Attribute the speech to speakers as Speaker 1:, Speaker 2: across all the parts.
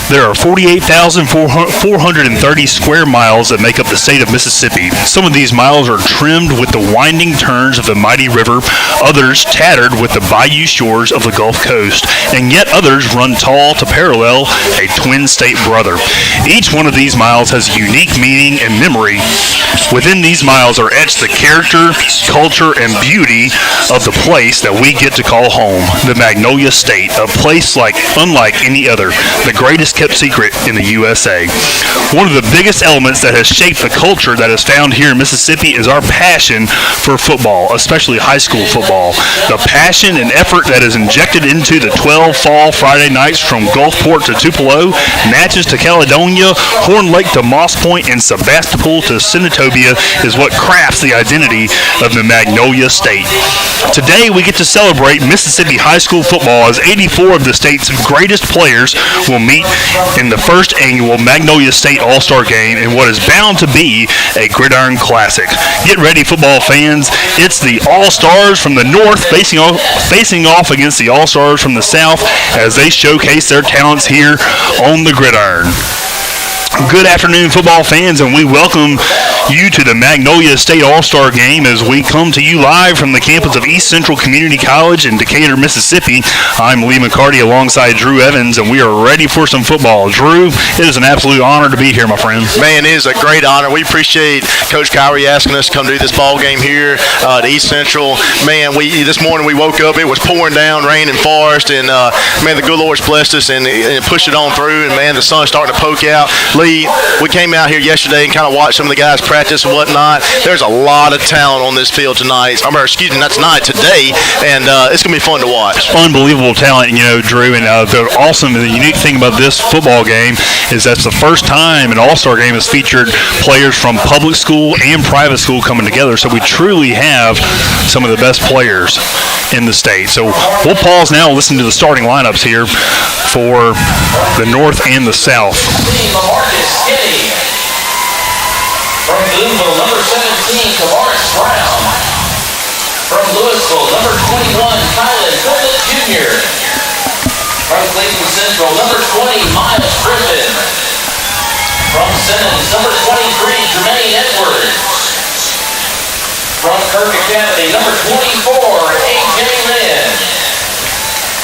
Speaker 1: There are 48,430 square miles that make up the state of Mississippi. Some of these miles are trimmed with the winding turns of the mighty river, others tattered with the bayou shores of the Gulf Coast, and yet others run tall to parallel a twin state brother. Each one of these miles has unique meaning and memory. Within these miles are etched the character, culture, and beauty of the place that we get to call home, the Magnolia State, a place unlike any other, the greatest kept secret in the USA. One of the biggest elements that has shaped the culture that is found here in Mississippi is our passion for football, especially high school football. The passion and effort that is injected into the 12 fall Friday nights from Gulfport to Tupelo, Natchez to Caledonia, Horn Lake to Moss Point, and Sebastopol to Senatobia is what crafts the identity of the Magnolia State. Today we get to celebrate Mississippi high school football as 84 of the state's greatest players will meet in the first annual Magnolia State All-Star Game in what is bound to be a gridiron classic. Get ready, football fans. It's the All-Stars from the North facing off against the All-Stars from the South as they showcase their talents here on the gridiron. Good afternoon, football fans, and we welcome you to the Magnolia State All-Star Game as we come to you live from the campus of East Central Community College in Decatur, Mississippi. I'm Lee McCarty alongside Drew Evans, and we are ready for some football. Drew, it is an absolute honor to be here, my friend.
Speaker 2: Man, it is a great honor. We appreciate Coach Kyrie asking us to come do this ball game here at East Central. Man, this morning we woke up, it was pouring down, rain and forest, and man, the good Lord's blessed us and pushed it on through, and man, the sun's starting to poke out. Lee, we came out here yesterday and kind of watched some of the guys practice and whatnot. There's a lot of talent on this field tonight. Not tonight, today, and it's going to be fun to watch.
Speaker 1: Unbelievable talent, Drew, and the unique thing about this football game is that's the first time an All-Star game has featured players from public school and private school coming together, so we truly have some of the best players in the state. So we'll pause now and listen to the starting lineups here for the North and the South.
Speaker 3: From Louisville, number 17, Tavares Brown. From Louisville, number 21, Kylan Phillips Jr. From Cleveland Central, number 20, Miles Griffin. From Simmons, number 23, Jermaine Edwards. From Kirk Academy, number 24, A.J. Lynn.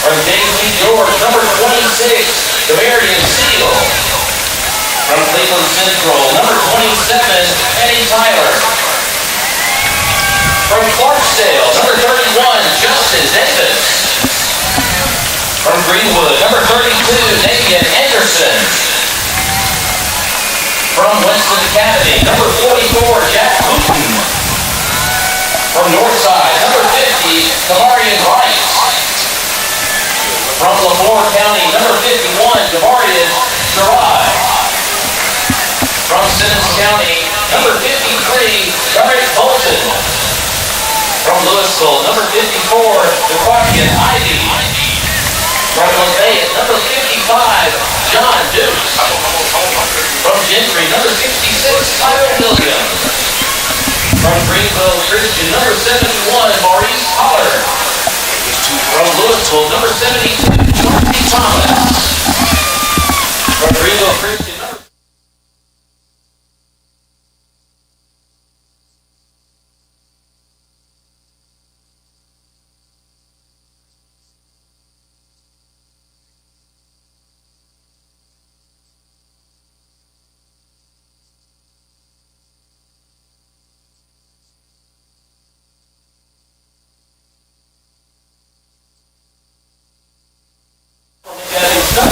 Speaker 3: From James Lee George, number 26, Demarion Seal. From Cleveland Central, number 27, Eddie Tyler. From Clarksdale, number 31, Justin Davis. From Greenwood, number 32, Nathan Anderson. From Winston Academy, number 44, Jack Wooten. From Northside, number 50, Kamarian Wright. From Lamore County, number 51, Javarian Gerard. From Simmons County, number 53, Garrett Bolton. From Louisville, number 54, Jaquarian Ivy. From Lafayette, number 55, John Dukes. From Gentry, number 66, Tyler Williams. From Greenville Christian, number 71, Maurice Holler. From Louisville, number 72, Marty Thomas. From Greenville Christian, number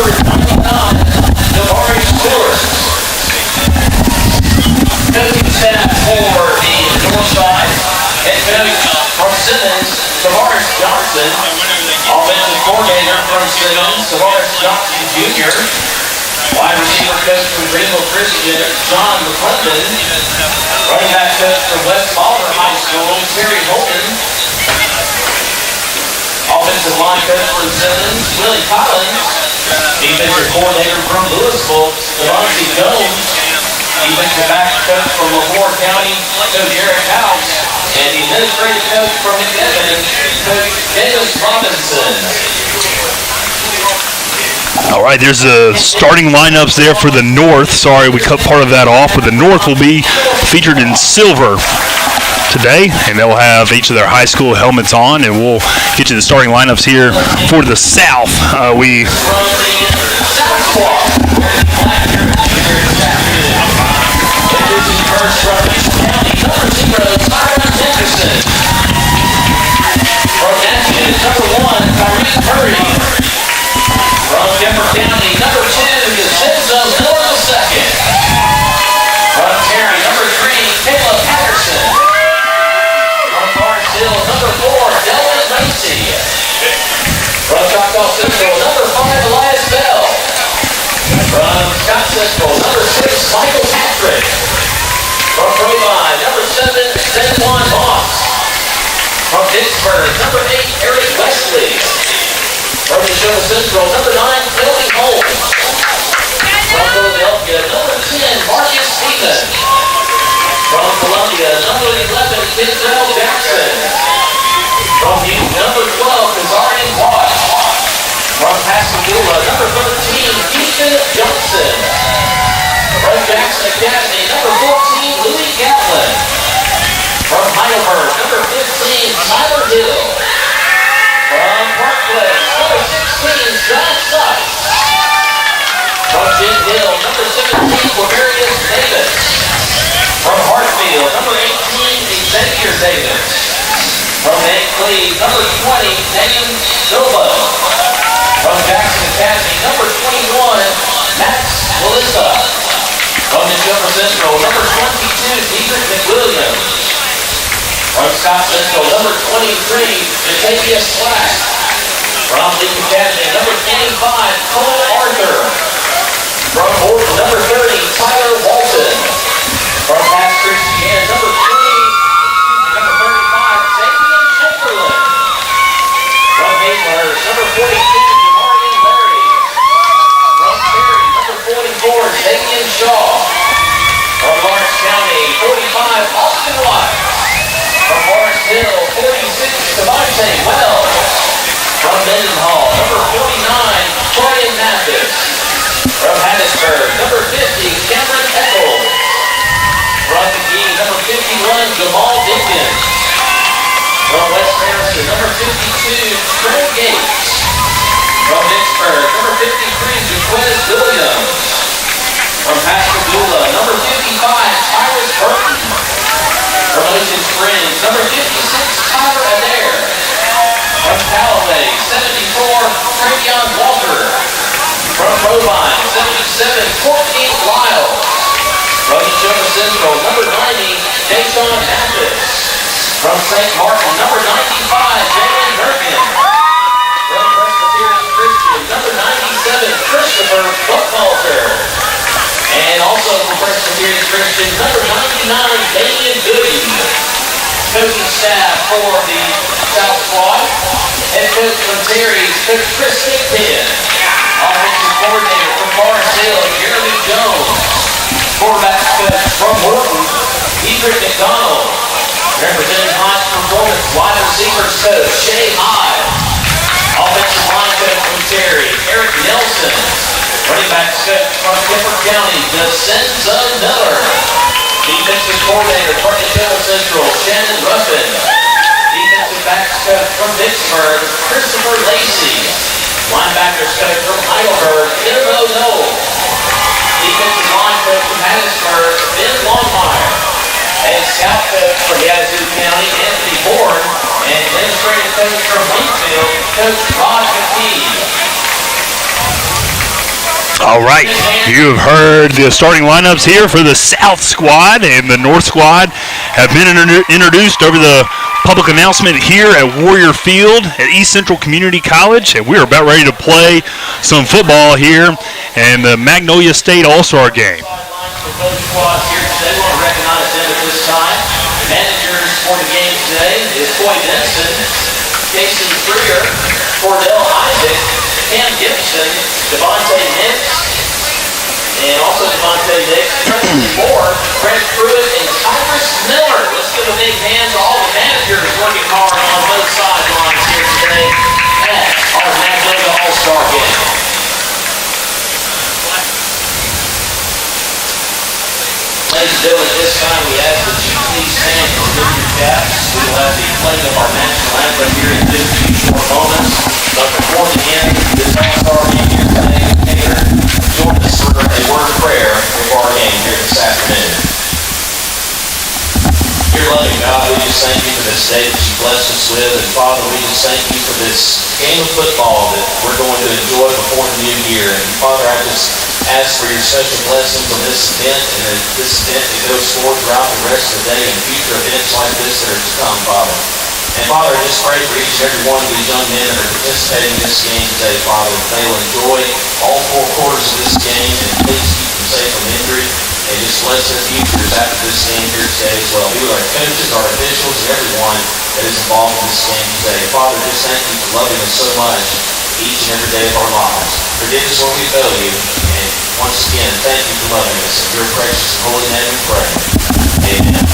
Speaker 3: 99, Jabari Stewart. Coaching staff for the Northside. Head coach from Simmons, Tavares Johnson. Offensive coordinator from Simmons, Tavares Johnson Jr. Wide receiver coach from Greenville Christian, John McClendon. Running back coach from West Malvern High School, Terry Holden. Offensive line coach from Simmons, Willie Collins. Defensive coordinator from Louisville, Damonte Williams. Defensive back coach from Lamore County, Coach Eric House. And the administrative coach from McEvan, Coach Dennis Robinson.
Speaker 1: All right, there's the starting lineups there for the North. Sorry, we cut part of that off, but the North will be featured in silver today, and they'll have each of their high school helmets on, and we'll get you the starting lineups here for the South.
Speaker 3: Number 1, Tyrese Curry. From Jefferson County, number 2, Jacinto Miller II. From Terry, number 3, Caleb Patterson. From Forest Hill, number 4, Delvin Lacey. From Choctaw Central, number 5, Elias Bell. From Scott Central, number 6, Michael Patrick. From Provine, number 7, Zenwan Moss. From Pittsburgh, number 8, Eric Wesley. From Neshoba Central, number 9, Kelly Holmes. From Philadelphia, number 10, Marcus Stevens. From Columbia, number 11, Denzel Jackson. From Newton, number 12, Kazarian Watt. From Pascagoula, number 13, Houston Johnson. From Jackson Academy, number 14, Louis Gatlin. From Heidelberg, number 15, Tyler Hill. From Parkland, number 16, John Sykes. From Jim Hill, number 17, Quavarius Davis. From Hartfield, number 18, Xavier Davis. From Van Cleve, number 20, Dan Silva. From Jackson Academy, number 21, Max Melissa. From Neshoba Central, number 22, Deandre McWilliams. From Scott Central, number 23, Jatavius Slack. From Lincoln Academy, number 25, Cole Arthur. From Morton, number 30, Tyler Walton. From Pass Christian, number 35, Xavier Chamberlain. From Hazelhurst, number 42, Jamarian Larry. From Terry, number 44, Xavier Shaw. From Lawrence County, 45, Austin White. From Forest Hill, 46, Damonte Williams. From Mendenhall, number 49, Brian Mathis. From Hattiesburg, number 50, Cameron Eccles. From McGee, number 51, Jamal Dickens. From West Harrison, number 52, Trey Gates. From Vicksburg, number 53, Jaquez Williams. From Pascagoula, number 55, Tyrus Burton. From Ocean Springs, number 56, Tyler Adair. From Callaway, 74, Travion Walker. From Provine, 77, Courtney Lyles. From Neshoba Central, number 90, Deshaun Mathis. From St. Martin, number 95, Jalen Durkin. From Presbyterian Christian, number 97, Christopher Buckhalter. And also from Presbyterian Christian, number 99, Damian Goody. Coaching staff for the South Squad. Head coach from Terry's, Coach Chris Sington. Offensive coordinator from Forest Hill, Jeremy Jones. Quarterback coach from Morton, Edric McDonald. Representing High Performance wide receivers coach, Shay Hyde. Offensive line coach from Terry, Eric Nelson. Running backs coach from Clifford County, Jacinto Miller. Defensive coordinator from Neshoba Central, Shannon Ruffin. Defensive backs coach from Vicksburg, Christopher Lacey. Linebackers coach from Heidelberg, Inno Knoll. Defensive line coach from Hattiesburg, Ben Longmire. And scout coach from Yazoo County, Anthony Bourne. And administrative coach from Wingfield, Coach Rod McKee.
Speaker 1: All right, you have heard the starting lineups here for the South Squad, and the North Squad have been introduced over the public announcement here at Warrior Field at East Central Community College, and we're about ready to play some football here in the Magnolia State All-Star Game.
Speaker 3: Both squads here today, we want to recognize them at this time. Managers for the game today is Coy Denson, Jason Freer, Cordell Isaac, Cam Gibson, Devontae Nix, and also Devontae Nix, Preston Moore, Brent Pruitt, and Tyrus Miller. Let's give a big hand to all the managers working hard on both sidelines here today at our Magnolia All-Star Game. do it at this time, we ask that you please stand and remove your caps. We will have the playing of our national anthem here in just a few short moments. But before the end, this all-star game here today, Taylor, join us for a word of prayer before our game here this afternoon. Dear loving God, we just thank you for this day that you blessed us with. And Father, we just thank you for this game of football that we're going to enjoy before the new year. And Father, I just ask for your special blessings on this event and this event that goes forward throughout the rest of the day and future events like this that are to come, Father. And Father, I just pray for each and every one of these young men that are participating in this game today, Father, that they will enjoy all 4 quarters of this game and please keep them safe from injury. And just bless their futures after this game here today as well. Be with our coaches, our officials, and everyone that is involved in this game today. Father, just thank you for loving us so much each and every day of our lives. Forgive us when we fail you. And once again, thank you for loving us. In your precious and holy name we pray. Amen.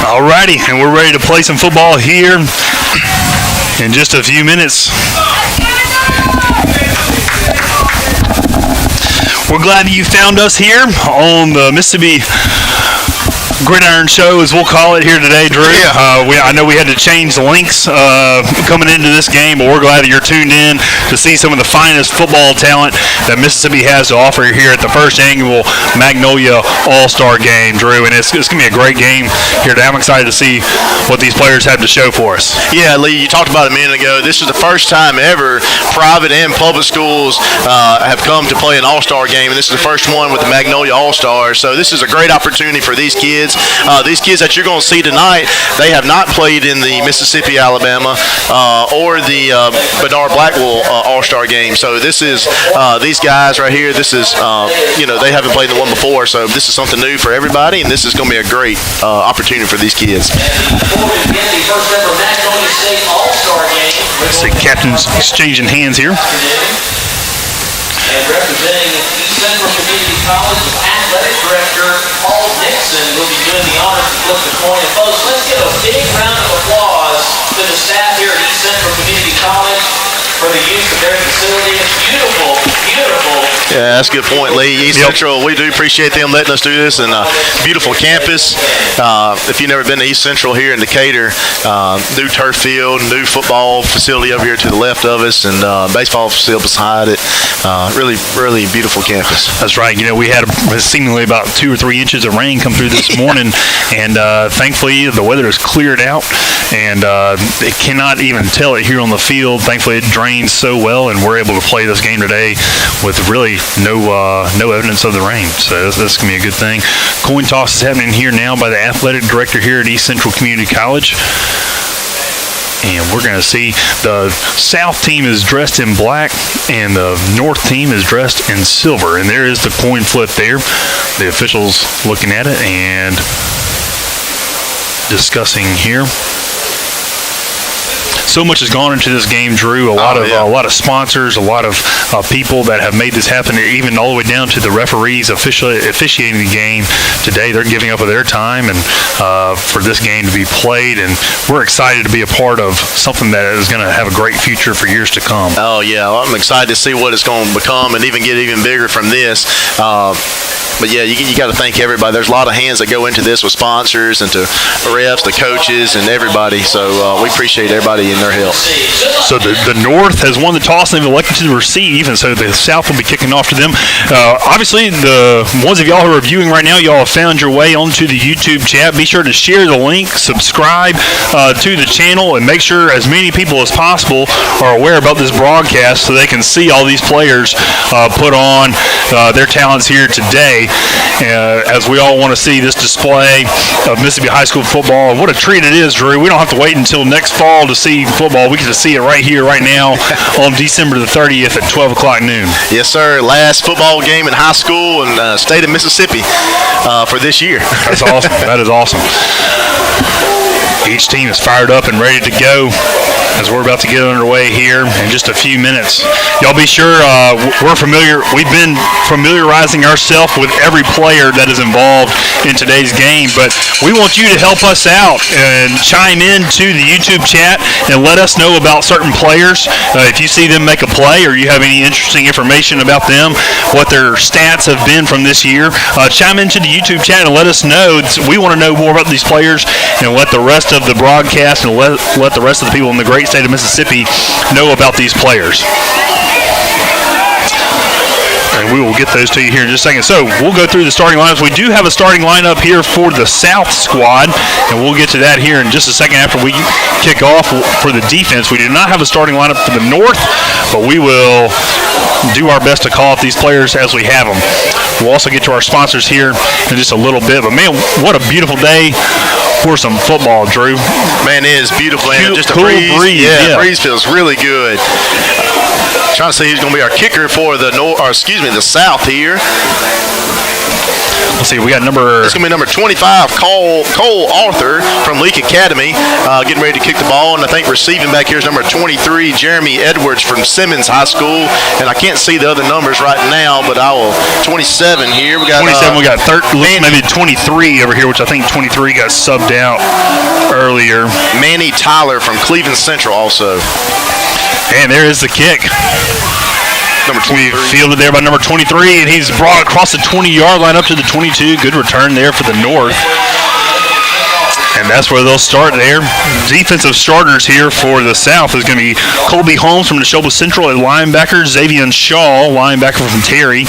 Speaker 1: Alrighty, and we're ready to play some football here in just a few minutes. We're glad that you found us here on the Mississippi Gridiron Show, as we'll call it here today, Drew.
Speaker 2: Yeah.
Speaker 1: I know we had to change the links coming into this game, but we're glad that you're tuned in to see some of the finest football talent that Mississippi has to offer here at the first annual Magnolia All-Star Game, Drew. And it's going to be a great game here today. I'm excited to see what these players have to show for us.
Speaker 2: Yeah, Lee, you talked about it a minute ago. This is the first time ever private and public schools have come to play an All-Star game, and this is the first one with the Magnolia All-Stars. So this is a great opportunity for these kids. These kids that you're going to see tonight, they have not played in the Mississippi, Alabama, or the Bedard Blackwell All-Star game. So this is these guys right here. This is they haven't played the one before. So this is something new for everybody, and this is going to be a great opportunity for these kids.
Speaker 3: Before we begin the first ever Magnolia State All-Star game,
Speaker 1: Let's see, captains exchanging hands here.
Speaker 3: and representing East Central Community College Athletic Director Paul Nixon will be doing the honors to flip the coin. And folks, let's give a big round of applause to the staff here at East Central Community College for the use of their facility. It's beautiful, beautiful.
Speaker 2: Yeah, that's a good point, Lee. East Central, we do appreciate them letting us do this, and beautiful campus. If you've never been to East Central here in Decatur, new turf field, new football facility over here to the left of us, and baseball facility beside it. Really, really beautiful campus.
Speaker 1: That's right. You know, we had seemingly about 2 or 3 inches of rain come through this morning, and thankfully the weather has cleared out, and it cannot even tell it here on the field. Thankfully, it drains so well, and we're able to play this game today with really no evidence of the rain. So that's going to be a good thing. Coin toss is happening here now by the athletic director here at East Central Community College. And we're going to see the South team is dressed in black and the North team is dressed in silver. And there is the coin flip there. The officials looking at it and discussing here. So much has gone into this game, Drew. A lot of sponsors, a lot of people that have made this happen, even all the way down to the referees officiating the game today. They're giving up of their time and for this game to be played, and we're excited to be a part of something that is going to have a great future for years to come.
Speaker 2: Oh, yeah. Well, I'm excited to see what it's going to become and even get even bigger from this. But, yeah, you got to thank everybody. There's a lot of hands that go into this with sponsors and to refs, the coaches, and everybody. So we appreciate everybody in their help.
Speaker 1: So the North has won the toss and they've elected to receive, and so the South will be kicking off to them. Obviously, the ones of y'all who are viewing right now, y'all have found your way onto the YouTube chat. Be sure to share the link, subscribe to the channel, and make sure as many people as possible are aware about this broadcast so they can see all these players put on their talents here today. As we all want to see this display of Mississippi high school football. And what a treat it is, Drew. We don't have to wait until next fall to see football. We get to see it right here, right now on December the 30th at 12 o'clock noon.
Speaker 2: Yes, sir. Last football game in high school in the state of Mississippi for this year.
Speaker 1: That's awesome. That is awesome. Each team is fired up and ready to go as we're about to get underway here in just a few minutes. Y'all be sure we've been familiarizing ourselves with every player that is involved in today's game, but we want you to help us out and chime in to the YouTube chat and let us know about certain players. If you see them make a play or you have any interesting information about them, what their stats have been from this year, chime into the YouTube chat and let us know. We want to know more about these players and let the rest of the broadcast and let the rest of the people in the great state of Mississippi know about these players. And we will get those to you here in just a second. So we'll go through the starting lineups. We do have a starting lineup here for the South squad, and we'll get to that here in just a second after we kick off for the defense. We do not have a starting lineup for the North, but we will do our best to call up these players as we have them. We'll also get to our sponsors here in just a little bit. But, man, what a beautiful day for some football, Drew.
Speaker 2: Man, it is beautiful. And just
Speaker 1: cool
Speaker 2: a breeze.
Speaker 1: Yeah,
Speaker 2: the breeze feels really good. Trying to see who's going to be our kicker for the South here.
Speaker 1: Let's see, we got
Speaker 2: It's going to be number 25, Cole Arthur from Leak Academy, getting ready to kick the ball. And I think receiving back here is number 23, Jeremy Edwards from Simmons High School. And I can't see the other numbers right now, but 27 here. We got
Speaker 1: 27. We got maybe 23 over here, which I think 23 got subbed out earlier.
Speaker 2: Manny Tyler from Cleveland Central also.
Speaker 1: And there is the kick.
Speaker 2: Number 23.
Speaker 1: We fielded there by number 23, and he's brought across the 20-yard line up to the 22. Good return there for the North. And that's where they'll start there. Defensive starters here for the South is going to be Colby Holmes from Neshoba Central at linebacker, Xavier Shaw, linebacker from Terry,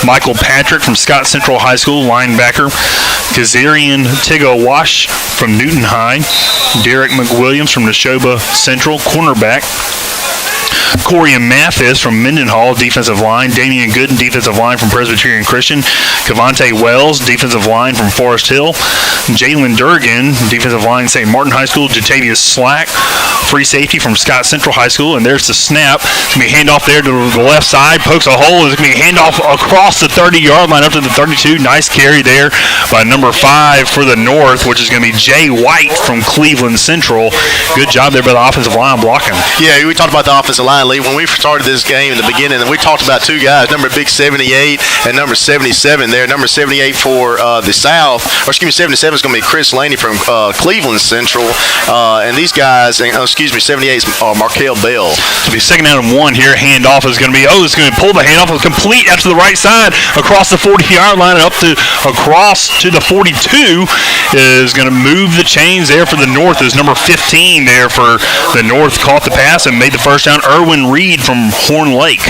Speaker 1: Michael Patrick from Scott Central High School, linebacker, Kazarian Tigo-Wash from Newton High, Derek McWilliams from Neshoba Central, cornerback, Corey Mathis from Mendenhall, defensive line. Damian Gooden, defensive line from Presbyterian Christian. Cavante Wells, defensive line from Forest Hill. Jalen Durgan, defensive line, St. Martin High School. Jatavius Slack, free safety from Scott Central High School. And there's the snap. It's going to be a handoff there to the left side. Pokes a hole. It's going to be a handoff across the 30-yard line up to the 32. Nice carry there by number 5 for the North, which is going to be Jay White from Cleveland Central. Good job there by the offensive line blocking.
Speaker 2: Yeah, we talked about the offensive line, Lee. When we started this game in the beginning, and we talked about two guys, number big 78 and number 77 there. Number 78 for the South, 77 is going to be Chris Laney from Cleveland Central. And these guys, 78 is Markel Bell.
Speaker 1: It'll be second down and 1 here. Handoff is going to be, it's going to pull the handoff complete out to the right side across the 40-yard line and across to the 42 is going to move the chains there for the North. Is number 15 there for the North. Caught the pass and made the first down. Erwin Reed from Horn Lake.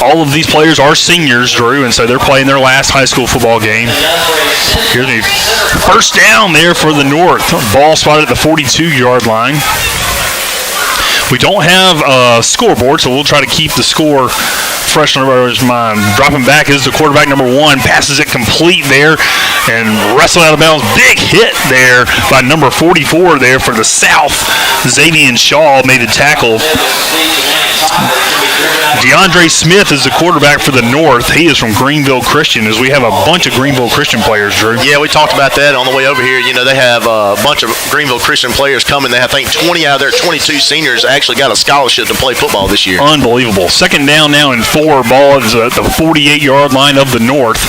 Speaker 1: All of these players are seniors, Drew, and so they're playing their last high school football game. Here's the first down there for the North. Ball spotted at the 42-yard line. We don't have a scoreboard, so we'll try to keep the score fresh on everybody's mind. Dropping back is the quarterback number 1. Passes it complete there and wrestled out of bounds. Big hit there by number 44 there for the South. Xavier Shaw made the tackle. Deandre Smith is the quarterback for the North. He is from Greenville Christian, as we have a bunch of Greenville Christian players, Drew.
Speaker 2: Yeah, we talked about that on the way over here. You know, they have a bunch of Greenville Christian players coming. They have, I think, 20 out of their 22 seniors actually got a scholarship to play football this year.
Speaker 1: Unbelievable. Second down now and 4. Ball is at the 48-yard line of the North.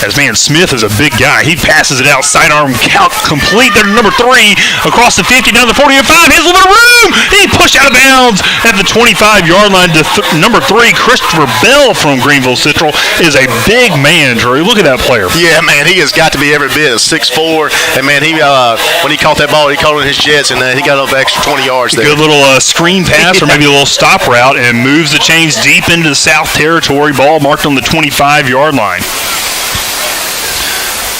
Speaker 1: As, man, Smith is a big guy. He passes it out, sidearm count complete. There to number 3 across the 50, down the 40 and 5. Has a little room. He pushed out of bounds at the 25-yard line to number 3. Christopher Bell from Greenville Central is a big man, Drew. Look at that player.
Speaker 2: Yeah, man, he has got to be every bit of 6'4". And, man, he when he caught that ball, he caught it in his jets, and he got up extra 20 yards there.
Speaker 1: Good little screen pass or maybe a little stop route, and moves the chains deep into the South territory. Ball marked on the 25-yard line.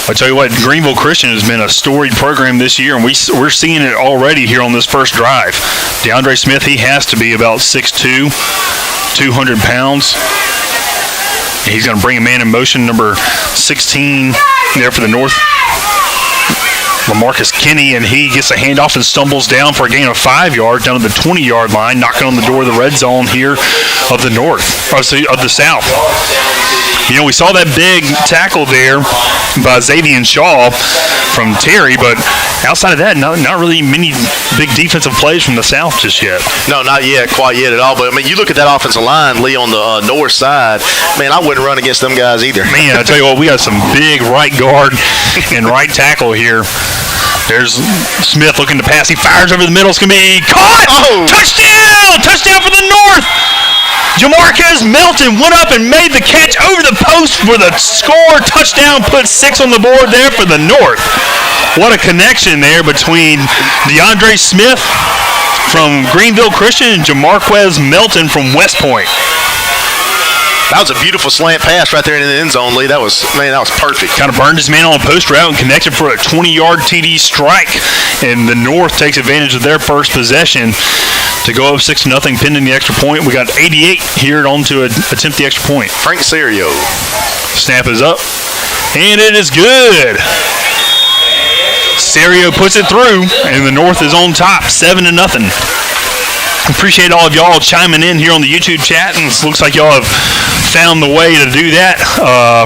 Speaker 1: I tell you what, Greenville Christian has been a storied program this year, and we're seeing it already here on this first drive. Deandre Smith, he has to be about 6'2", 200 pounds. He's going to bring a man in motion, number 16 there for the North. LaMarcus Kinney, and he gets a handoff and stumbles down for a gain of 5 yards down to the 20-yard line, knocking on the door of the red zone here of the North, of the South. You know, we saw that big tackle there by Xavier Shaw from Terry, but outside of that, not really many big defensive plays from the South just yet.
Speaker 2: No, not yet, quite yet at all. But, I mean, you look at that offensive line, Lee, on the north side, man, I wouldn't run against them guys either.
Speaker 1: Man, I tell you what, we got some big right guard and right tackle here. There's Smith looking to pass. He fires over the middle. It's going to be caught!
Speaker 2: Oh!
Speaker 1: Touchdown! Touchdown for the North! Jamarcus Melton went up and made the catch over the post for the score. Touchdown, put 6 on the board there for the North. What a connection there between Deandre Smith from Greenville Christian and Jamarquez Melton from West Point.
Speaker 2: That was a beautiful slant pass right there in the end zone, Lee. That was perfect.
Speaker 1: Kind of burned his man on a post route and connected for a 20-yard TD strike. And the North takes advantage of their first possession to go up 6-0 pending the extra point. We got 88 here on to attempt the extra point.
Speaker 2: Frank Serio.
Speaker 1: Snap is up, and it is good. Serio puts it through, and the North is on top, 7-0. Appreciate all of y'all chiming in here on the YouTube chat, and it looks like y'all have found the way to do that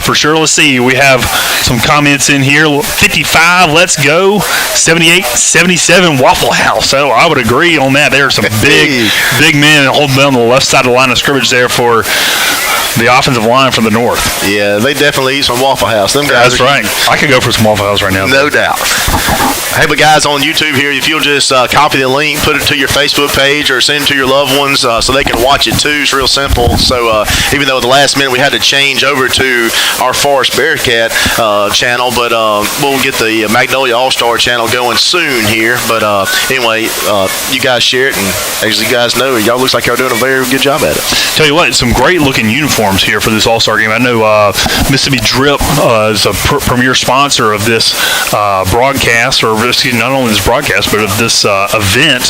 Speaker 1: for sure. Let's see. We have some comments in here. 55, let's go. 78, 77, Waffle House. So I would agree on that. There are some big men holding down the left side of the line of scrimmage there for the offensive line from the North.
Speaker 2: Yeah, they definitely eat some Waffle House. Them guys.
Speaker 1: That's right. I could go for some Waffle House right now.
Speaker 2: No doubt. Hey, but guys on YouTube here, if you'll just copy the link, put it to your Facebook page, or send it to your loved ones so they can watch it too. It's real simple. So even though at the last minute we had to change over to our Forest Bearcat channel, but we'll get the Magnolia All-Star channel going soon here. But anyway, you guys share it, and as you guys know, y'all looks like y'all doing a very good job at it.
Speaker 1: Tell you what, some great looking uniforms here for this All-Star game. I know Mississippi Drip is a premier sponsor of this broadcast, or excuse me, not only this broadcast, but of this event,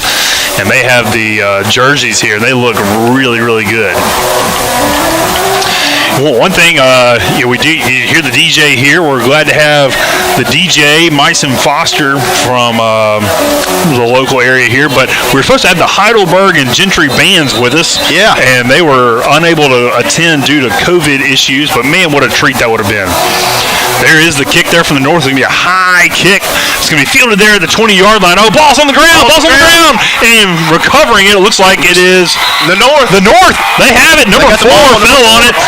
Speaker 1: and they have the jerseys here. They look really, really good. Well, one thing, we do you hear the DJ here. We're glad to have the DJ, Myson Foster, from the local area here. But we were supposed to have the Heidelberg and Gentry bands with us.
Speaker 2: Yeah.
Speaker 1: And they were unable to attend due to COVID issues. But, man, what a treat that would have been. There is the kick there from the North. It's going to be a high kick. It's going to be fielded there at the 20-yard line. Oh, ball's on the ground. Ball's on the ground. And recovering it looks like it is
Speaker 2: the North.
Speaker 1: The North. They have it. Number 4 fell on it.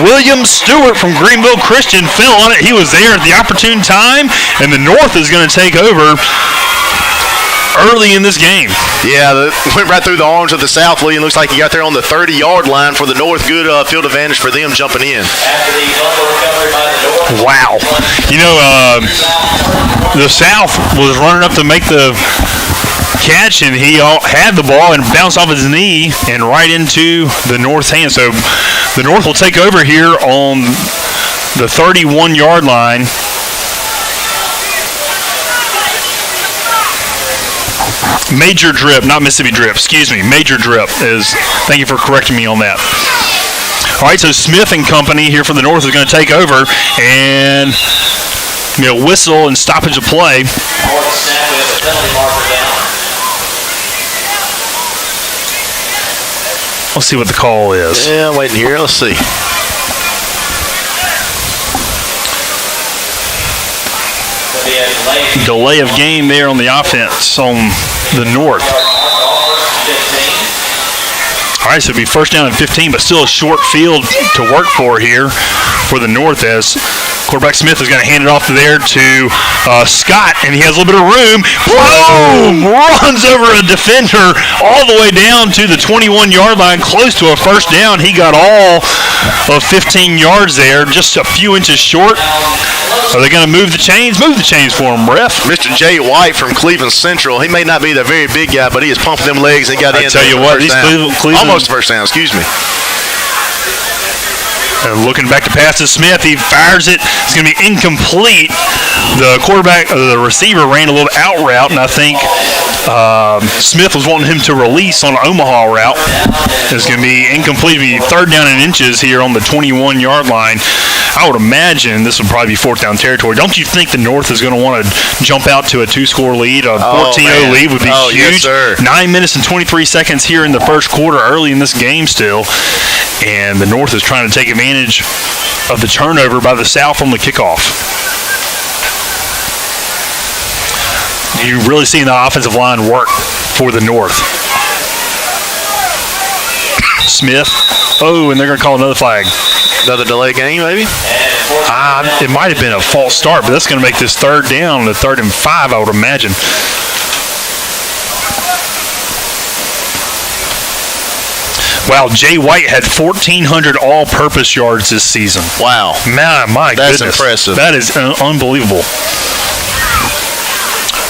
Speaker 1: William Stewart from Greenville Christian fell on it. He was there at the opportune time, and the North is going to take over early in this game.
Speaker 2: Yeah, went right through the arms of the South, Lee, and looks like he got there on the 30-yard line for the North. Good field advantage for them jumping in.
Speaker 1: Wow. You know, the South was running up to make the catch, and he had the ball and bounced off his knee and right into the North's hand. So the North will take over here on the 31-yard line. Major Drip, not Mississippi Drip. Excuse me. Major Drip is. Thank you for correcting me on that. All right, so Smith and company here for the North is going to take over, and whistle and stoppage of play.
Speaker 3: North snap with a penalty marker down.
Speaker 1: Let's see what the call is.
Speaker 2: Yeah, I'm waiting here. Let's see.
Speaker 1: Delay of game there on the offense on the North. All right, so it'll be first down and 15, but still a short field to work for here for the North, as quarterback Smith is going to hand it off there to Scott, and he has a little bit of room. Boom! Runs over a defender all the way down to the 21-yard line, close to a first down. He got all of 15 yards there, just a few inches short. Are they going to move the chains? Move the chains for him, ref.
Speaker 2: Mr. Jay White from Cleveland Central. He may not be the very big guy, but he is pumping them legs and got in.
Speaker 1: I tell you what, these Cleveland
Speaker 2: almost first down. Excuse me.
Speaker 1: Looking back to pass to Smith, he fires it. It's going to be incomplete. The quarterback, the receiver, ran a little out route, and I think Smith was wanting him to release on an Omaha route. It's going to be incomplete. It'll be third down and inches here on the 21-yard line. I would imagine this would probably be fourth down territory. Don't you think the North is going to want to jump out to a two-score lead? A 14-0 lead would be huge.
Speaker 2: Yes, sir.
Speaker 1: 9 minutes and 23 seconds here in the first quarter, early in this game still. And the North is trying to take advantage of the turnover by the South on the kickoff. You're really seeing the offensive line work for the North. Smith. Oh, and they're going to call another flag.
Speaker 2: Another delay game, maybe?
Speaker 1: It might have been a false start, but that's going to make this third down, the 3rd and 5, I would imagine. Wow, Jay White had 1,400 all-purpose yards this season.
Speaker 2: Wow.
Speaker 1: Man, my
Speaker 2: That's
Speaker 1: goodness.
Speaker 2: impressive.
Speaker 1: That is unbelievable.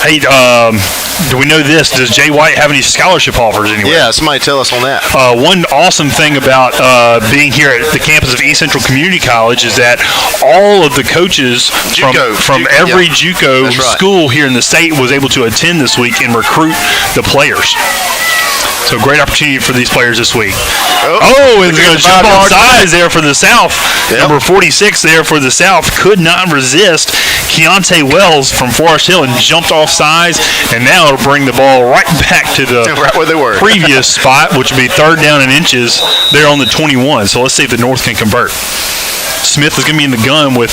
Speaker 1: Hey, do we know this? Does Jay White have any scholarship offers anywhere?
Speaker 2: Yeah, somebody tell us on that.
Speaker 1: One awesome thing about being here at the campus of East Central Community College is that all of the coaches from every JUCO school here in the state was able to attend this week and recruit the players. So great opportunity for these players this week. And they're going to jump off sides there for the South. Yep. Number 46 there for the South could not resist Deandre Wells from Forest Hill and jumped off sides. And now it'll bring the ball right back to the
Speaker 2: right where they were.
Speaker 1: previous spot, which would be third down and inches there on the 21. So let's see if the North can convert. Smith is going to be in the gun with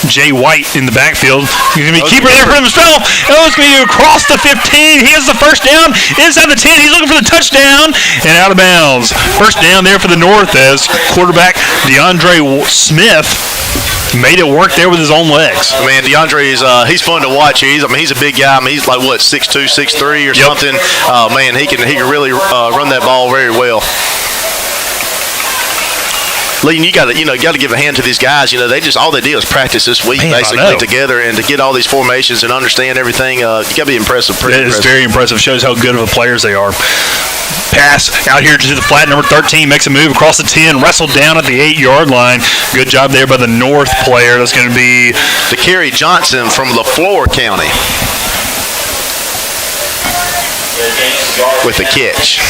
Speaker 1: Jay White in the backfield. He's going to be keeper there for himself. It's going to be across the 15. He has the first down inside the 10. He's looking for the touchdown and out of bounds. First down there for the North as quarterback Deandre Smith made it work there with his own legs.
Speaker 2: Man, Deandre is he's fun to watch. He's a big guy. I mean, he's like 6'2", 6'3", or something. Man, he can really run that ball very well. Lee, you got to give a hand to these guys. They just all they did was practice this week basically together, and to get all these formations and understand everything. You got to be impressive.
Speaker 1: It's very impressive. Shows how good of a players they are. Pass out here to the flat. Number 13 makes a move across the 10, wrestled down at the 8-yard line. Good job there by the North player. That's going to be
Speaker 2: Kerry Johnson from LaFleur County with the catch.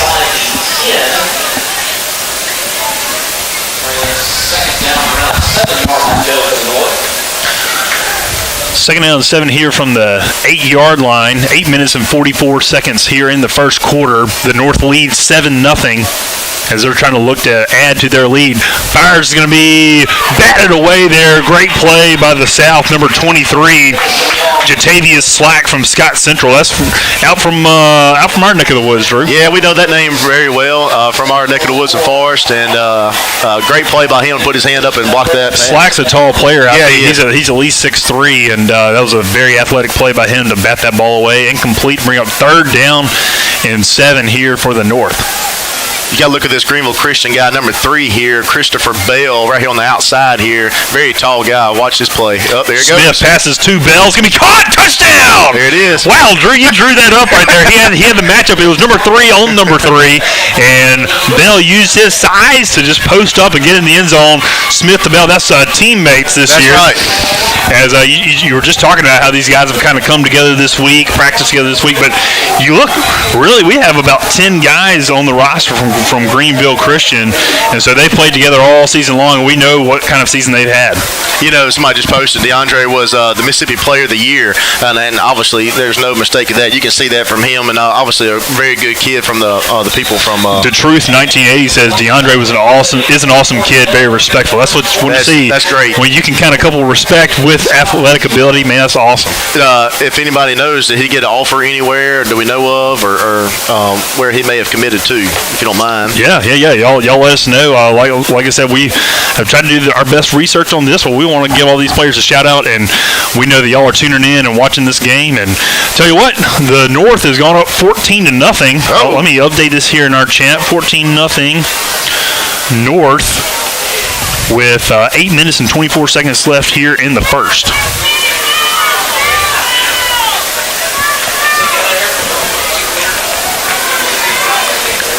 Speaker 1: Second down and 7 here from the 8-yard line. 8 minutes and 44 seconds here in the first quarter. The North leads 7-0 as they're trying to look to add to their lead. Fires is going to be batted away there. Great play by the South. Number 23, Jatavius Slack from Scott Central. That's out from our neck of the woods, Drew.
Speaker 2: Yeah, we know that name very well from our neck of the woods of Forest, and great play by him to put his hand up and block that.
Speaker 1: Slack's a tall player. He's at least 6'3", and that was a very athletic play by him to bat that ball away. Incomplete, bring up third down and 7 here for the North.
Speaker 2: You got to look at this Greenville Christian guy, number 3 here, Christopher Bell, right here on the outside here. Very tall guy. Watch this play. Oh, there it goes.
Speaker 1: Smith passes to Bell. It's going to be caught. Touchdown!
Speaker 2: There it is.
Speaker 1: Wow, Drew, you drew that up right there. He had the matchup. It was number 3 on number 3, and Bell used his size to just post up and get in the end zone. Smith to Bell, that's teammates this year.
Speaker 2: That's right.
Speaker 1: As you were just talking about how these guys have kind of come together this week, practiced together this week, but you look, really, we have about 10 guys on the roster from from Greenville Christian, and so they played together all season long. And we know what kind of season they've had.
Speaker 2: Somebody just posted Deandre was the Mississippi Player of the Year, and obviously there's no mistake of that. You can see that from him, and obviously a very good kid from the people from.
Speaker 1: The Truth 1980 says Deandre is an awesome kid, very respectful. That's what you want to see.
Speaker 2: That's great.
Speaker 1: When you can kind of couple respect with athletic ability, man, that's awesome.
Speaker 2: If anybody knows, did he get an offer anywhere? Do we know of, or where he may have committed to? If you don't mind.
Speaker 1: Yeah. Y'all let us know. Like I said, we have tried to do our best research on this, but we want to give all these players a shout out, and we know that y'all are tuning in and watching this game. And tell you what, the North has gone up 14-0. Let me update this here in our chat. 14-0 North with 8 minutes and 24 seconds left here in the first.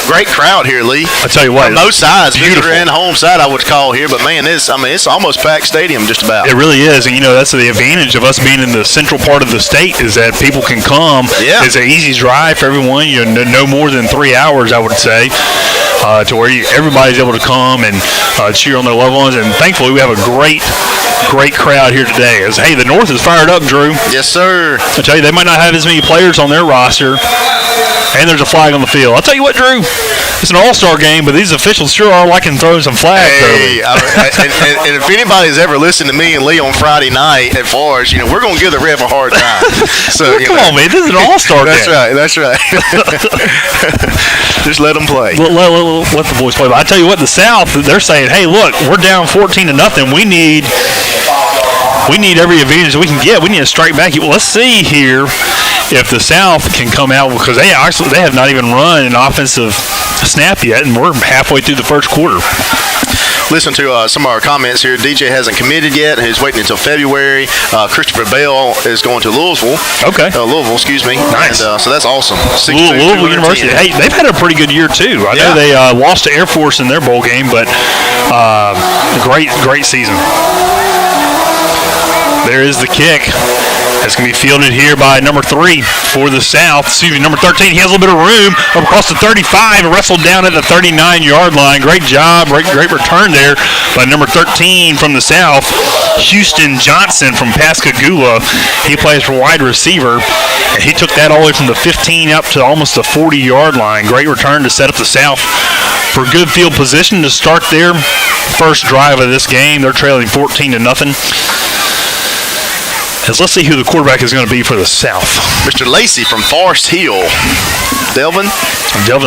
Speaker 2: Great crowd here, Lee.
Speaker 1: I tell you what,
Speaker 2: on both sides,
Speaker 1: beautiful.
Speaker 2: visitor and home side, I would call here. But man, it's almost packed stadium, just about.
Speaker 1: It really is, and that's the advantage of us being in the central part of the state is that people can come.
Speaker 2: Yeah.
Speaker 1: It's an easy drive for everyone. No more than 3 hours, I would say, to where everybody's able to come and cheer on their loved ones. And thankfully, we have a great crowd here today. The North is fired up, Drew.
Speaker 2: Yes, sir.
Speaker 1: I tell you, they might not have as many players on their roster. And there's a flag on the field. I'll tell you what, Drew, it's an all-star game, but these officials sure are liking throwing some flags.
Speaker 2: Hey, and if anybody's ever listened to me and Lee on Friday night at Forest, we're going to give the ref a hard time. So
Speaker 1: come on, man, this is an all-star game.
Speaker 2: That's right. Just let them play.
Speaker 1: Let the boys play. But I tell you what, the South, they're saying, hey, look, we're down 14-0. We need every advantage we can get. We need to strike back. Well, let's see here if the South can come out, because they have not even run an offensive snap yet, and we're halfway through the first quarter.
Speaker 2: Listen to some of our comments here. DJ hasn't committed yet. He's waiting until February. Christopher Bell is going to Louisville.
Speaker 1: Okay.
Speaker 2: Louisville, excuse me.
Speaker 1: Nice.
Speaker 2: And, so that's awesome.
Speaker 1: Louisville University. Hey, they've had a pretty good year, too. I know they lost to Air Force in their bowl game, but great season. There is the kick. It's going to be fielded here by number 3 for the South. Number 13. He has a little bit of room up across the 35 and wrestled down at the 39-yard line. Great job. Great return there by number 13 from the South, Houston Johnson from Pascagoula. He plays for wide receiver, and he took that all the way from the 15 up to almost the 40-yard line. Great return to set up the South for good field position to start their first drive of this game. They're trailing 14-0. Let's see who the quarterback is going to be for the South.
Speaker 2: Mr. Lacey from Forest Hill. Delvin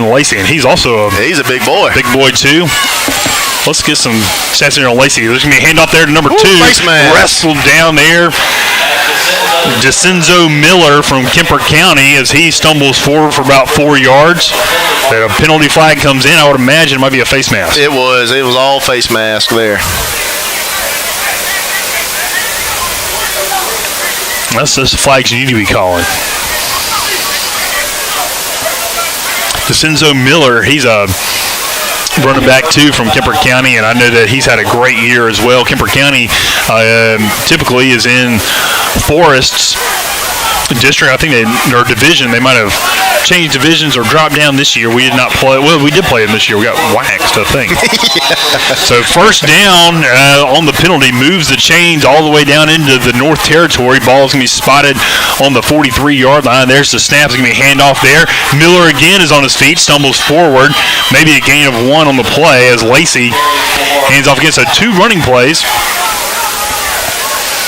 Speaker 1: Lacey, and he's also
Speaker 2: he's a big boy.
Speaker 1: Big boy, too. Let's get some stats here on Lacey. There's going to be a handoff there to number 2. Wrestled down there. DeCenzo Miller from Kemper County as he stumbles forward for about 4 yards. A penalty flag comes in. I would imagine it might be a face mask.
Speaker 2: It was all face mask there.
Speaker 1: That's just flags you need to be calling. DeCenzo Miller, he's a running back, too, from Kemper County, and I know that he's had a great year as well. Kemper County typically is in Forest's district. I think or division. They might have changed divisions or dropped down this year. We did not play. Well, we did play them this year. We got waxed, I think. So first down on the penalty moves the chains all the way down into the North Territory. Ball's going to be spotted on the 43-yard line. There's the snap. It's going to be a handoff there. Miller again is on his feet, stumbles forward. Maybe a gain of 1 on the play as Lacey hands off against 2 running plays.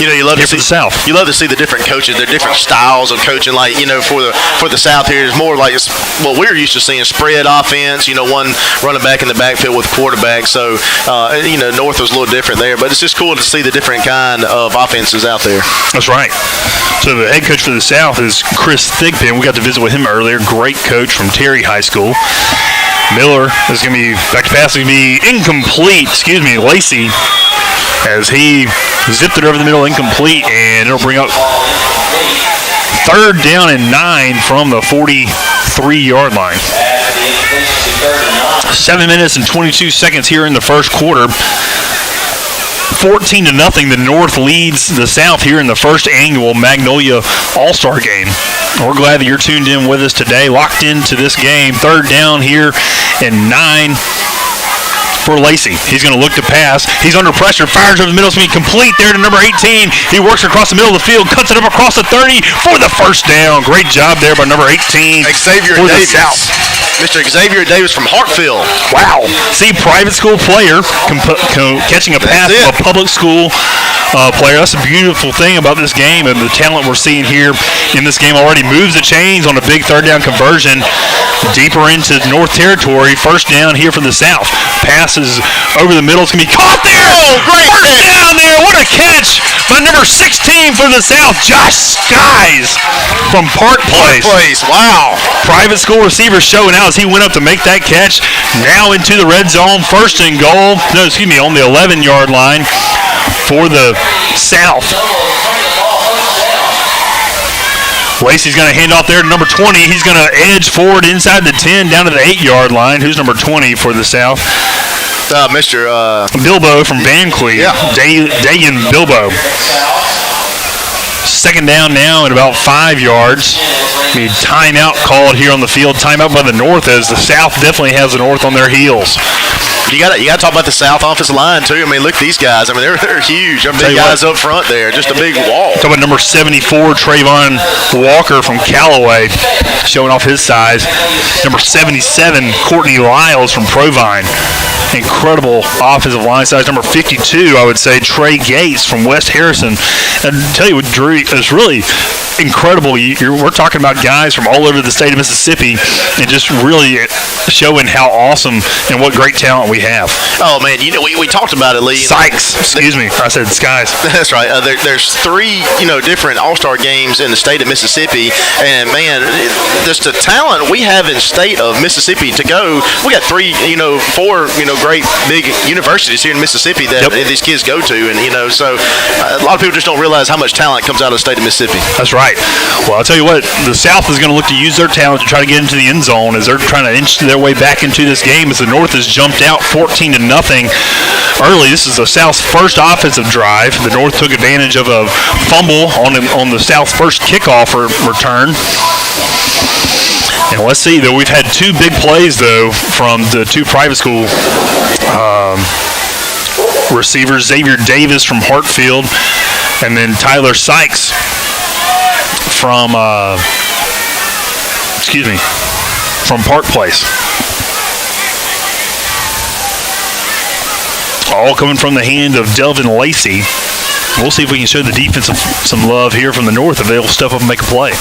Speaker 2: You love to see
Speaker 1: the South.
Speaker 2: You love to see the different coaches, their different styles of coaching. Like for the South here, it's more like what we're used to seeing: spread offense. One running back in the backfield with quarterback. So North was a little different there, but it's just cool to see the different kind of offenses out there.
Speaker 1: That's right. So the head coach for the South is Chris Thigpen. We got to visit with him earlier. Great coach from Terry High School. Miller is going to be back to pass. Going to be incomplete. Lacey, as he zipped it over the middle, incomplete, and it'll bring up 3rd down and 9 from the 43-yard line. 7 minutes and 22 seconds here in the first quarter. 14-0, the North leads the South here in the first annual Magnolia All-Star Game. We're glad that you're tuned in with us today, locked into this game. Third down here and 9 for Lacey. He's going to look to pass. He's under pressure. Fires over the middle. It's going to be complete there to number 18. He works across the middle of the field, cuts it up across the 30 for the first down. Great job there by number 18.
Speaker 2: Xavier
Speaker 1: for
Speaker 2: Davis.
Speaker 1: The South.
Speaker 2: Mr. Xavier Davis from Hartfield.
Speaker 1: Wow. See, private school player catching a pass from a public school player. That's a beautiful thing about this game, and the talent we're seeing here in this game already moves the chains on a big third down conversion deeper into North Territory. First down here from the South. Passes over the middle. It's going to be caught there.
Speaker 2: Oh, great
Speaker 1: first down there. What a catch by number 16 for the South, Josh Skies from Park Place.
Speaker 2: Wow.
Speaker 1: Private school receiver showing out as he went up to make that catch. Now into the red zone. First and goal. No, excuse me, on the 11-yard line for the South. Lacey's going to hand off there to number 20. He's going to edge forward inside the 10 down to the 8-yard line. Who's number 20 for the South?
Speaker 2: Mr.
Speaker 1: Bilbo from Van Cleve.
Speaker 2: Yeah.
Speaker 1: Dagan Bilbo. Second down now at about 5 yards. Timeout called here on the field. Timeout by the North, as the South definitely has the North on their heels.
Speaker 2: You got to talk about the South offensive line too. I mean, look at these guys. I mean, they're huge. I mean, big guys up front there, just a big wall.
Speaker 1: Talk about number 74, Trayvon Walker from Callaway, showing off his size. Number 77, Courtney Lyles from Provine. Incredible offensive line size. Number 52, I would say, Trey Gates from West Harrison. And I tell you what, Drew, it's really incredible. We're talking about guys from all over the state of Mississippi and just really showing how awesome and what great talent we have.
Speaker 2: Oh, man, we talked about it, Lee.
Speaker 1: Sykes, excuse me. I said Skies.
Speaker 2: That's right. There's 3, different All-Star games in the state of Mississippi, and, man, just the talent we have in the state of Mississippi to go. We got 4, great big universities here in Mississippi that these kids go to, and, so a lot of people just don't realize how much talent comes out of the state of Mississippi.
Speaker 1: That's right. Well, I'll tell you what, the South is going to look to use their talent to try to get into the end zone as they're trying to inch their way back into this game as the North has jumped out 14-0 early. This is the South's first offensive drive. The North took advantage of a fumble on the South's first kickoff return. And let's see, though, we've had 2 big plays, though, from the 2 private school receivers, Xavier Davis from Hartfield, and then Tyler Sykes from Park Place. All coming from the hand of Delvin Lacey. We'll see if we can show the defense some love here from the North if they'll step up and make a play.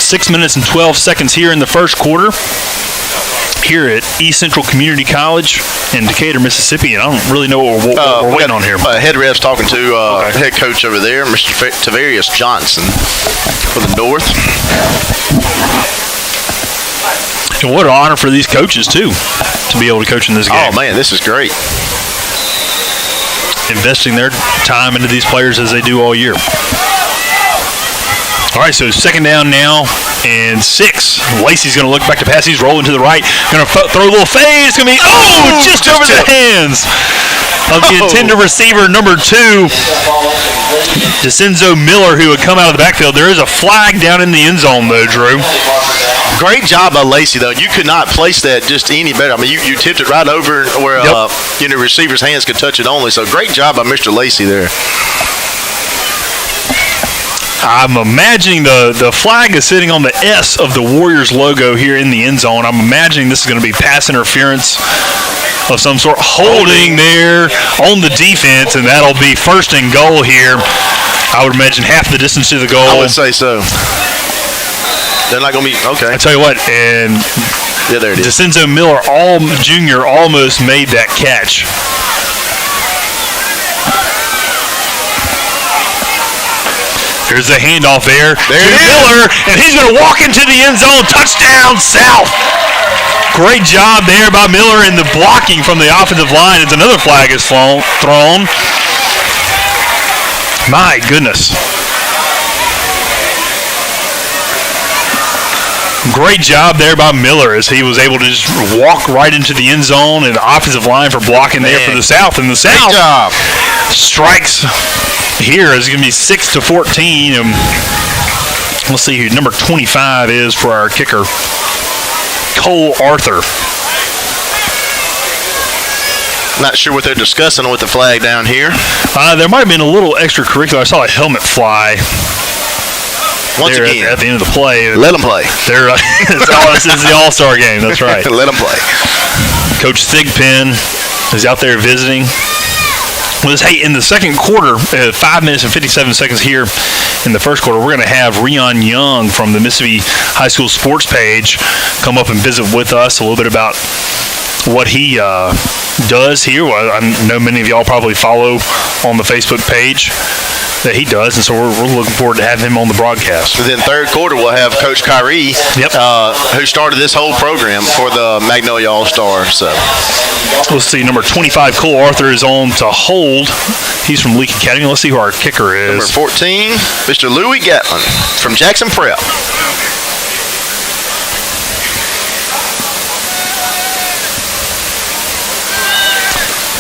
Speaker 1: 6 minutes and 12 seconds here in the first quarter here at East Central Community College in Decatur, Mississippi, and I don't really know what we're waiting on here.
Speaker 2: Head ref's talking to head coach over there, Mr. Tavarius Johnson for the North.
Speaker 1: And what an honor for these coaches, too, to be able to coach in this game.
Speaker 2: Oh, man, this is great.
Speaker 1: Investing their time into these players as they do all year. All right, so second down now and 6. Lacey's going to look back to pass. He's rolling to the right. Going to throw a little fade. It's going to be, just over the hands of the intended receiver, number 2, DeCenzo Miller, who had come out of the backfield. There is a flag down in the end zone, though, Drew.
Speaker 2: Great job by Lacey, though. You could not place that just any better. I mean, you tipped it right over where receiver's hands could touch it only. So great job by Mr. Lacey there.
Speaker 1: I'm imagining the flag is sitting on the S of the Warriors logo here in the end zone. I'm imagining this is going to be pass interference of some sort, holding there on the defense, and that'll be first and goal here. I would imagine half the distance to the goal.
Speaker 2: I would say so. They're not going to be, okay.
Speaker 1: I tell you what, and
Speaker 2: there it is.
Speaker 1: DeCenzo Miller, Jr., almost made that catch. Here's the handoff there to Miller, and he's going to walk into the end zone. Touchdown, South. Great job there by Miller in the blocking from the offensive line as another flag is thrown. My goodness. Great job there by Miller as he was able to just walk right into the end zone and the offensive line for blocking there for the South. And the South strikes here is going to be 6-14. And let's see who number 25 is for our kicker, Cole Arthur.
Speaker 2: Not sure what they're discussing with the flag down here.
Speaker 1: There might have been a little extracurricular. I saw a helmet fly.
Speaker 2: Once again,
Speaker 1: at the end of the play.
Speaker 2: Let them play.
Speaker 1: This is the All-Star game. That's right.
Speaker 2: Let them play.
Speaker 1: Coach Thigpen is out there visiting. Hey, in the second quarter, 5 minutes and 57 seconds here in the first quarter, we're going to have Rion Young from the Mississippi High School Sports page come up and visit with us a little bit about what he does here. Well, I know many of y'all probably follow on the Facebook page that he does, and so we're looking forward to having him on the broadcast.
Speaker 2: And then third quarter, we'll have Coach Kyrie, who started this whole program for the Magnolia All-Star. So
Speaker 1: let's see, number 25, Cole Arthur, is on to hold. He's from Leak Academy. Let's see who our kicker is.
Speaker 2: Number 14, Mr. Louis Gatlin from Jackson Prep.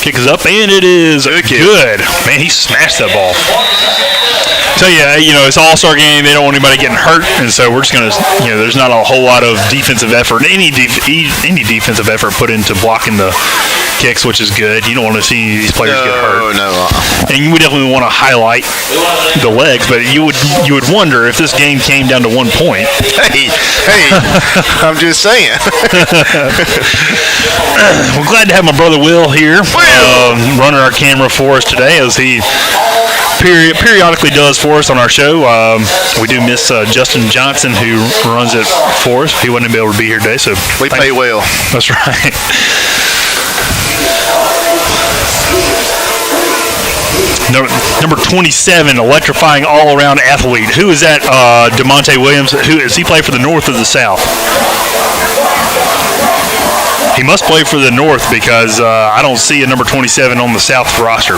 Speaker 1: Kick is up, and it is good. Man, he smashed that ball. Tell you, it's an all-star game. They don't want anybody getting hurt, and so we're just going to, there's not a whole lot of defensive effort, any defensive effort put into blocking the kicks, which is good. You don't want to see these players get hurt.
Speaker 2: No.
Speaker 1: And you would definitely want to highlight the legs, but you would wonder if this game came down to 1 point.
Speaker 2: Hey, I'm just saying.
Speaker 1: We're glad to have my brother Will here, running our camera for us today, as he periodically does for us on our show. We do miss Justin Johnson, who runs it for us. He wasn't able to be here today, so
Speaker 2: we pay well.
Speaker 1: That's right. Number 27, electrifying all-around athlete. Who is that? Damonte Williams. Who does he play for, the North or the South? He must play for the North, because I don't see a number 27 on the South roster.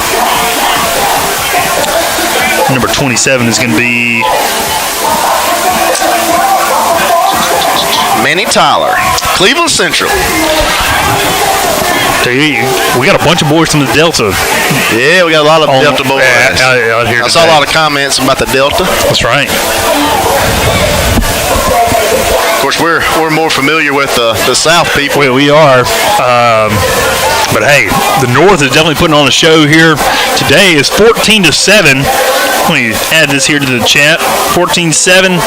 Speaker 1: Number 27 is going to be
Speaker 2: Manny Tyler, Cleveland Central.
Speaker 1: We got a bunch of boys from the Delta.
Speaker 2: Yeah, we got a lot of Delta boys.
Speaker 1: Out here
Speaker 2: I saw a lot of comments about the Delta.
Speaker 1: That's right.
Speaker 2: Of course, we're more familiar with the South people.
Speaker 1: We are. But hey, the North is definitely putting on a show here. Today is 14-7. Let me add this here to the chat. 14-7.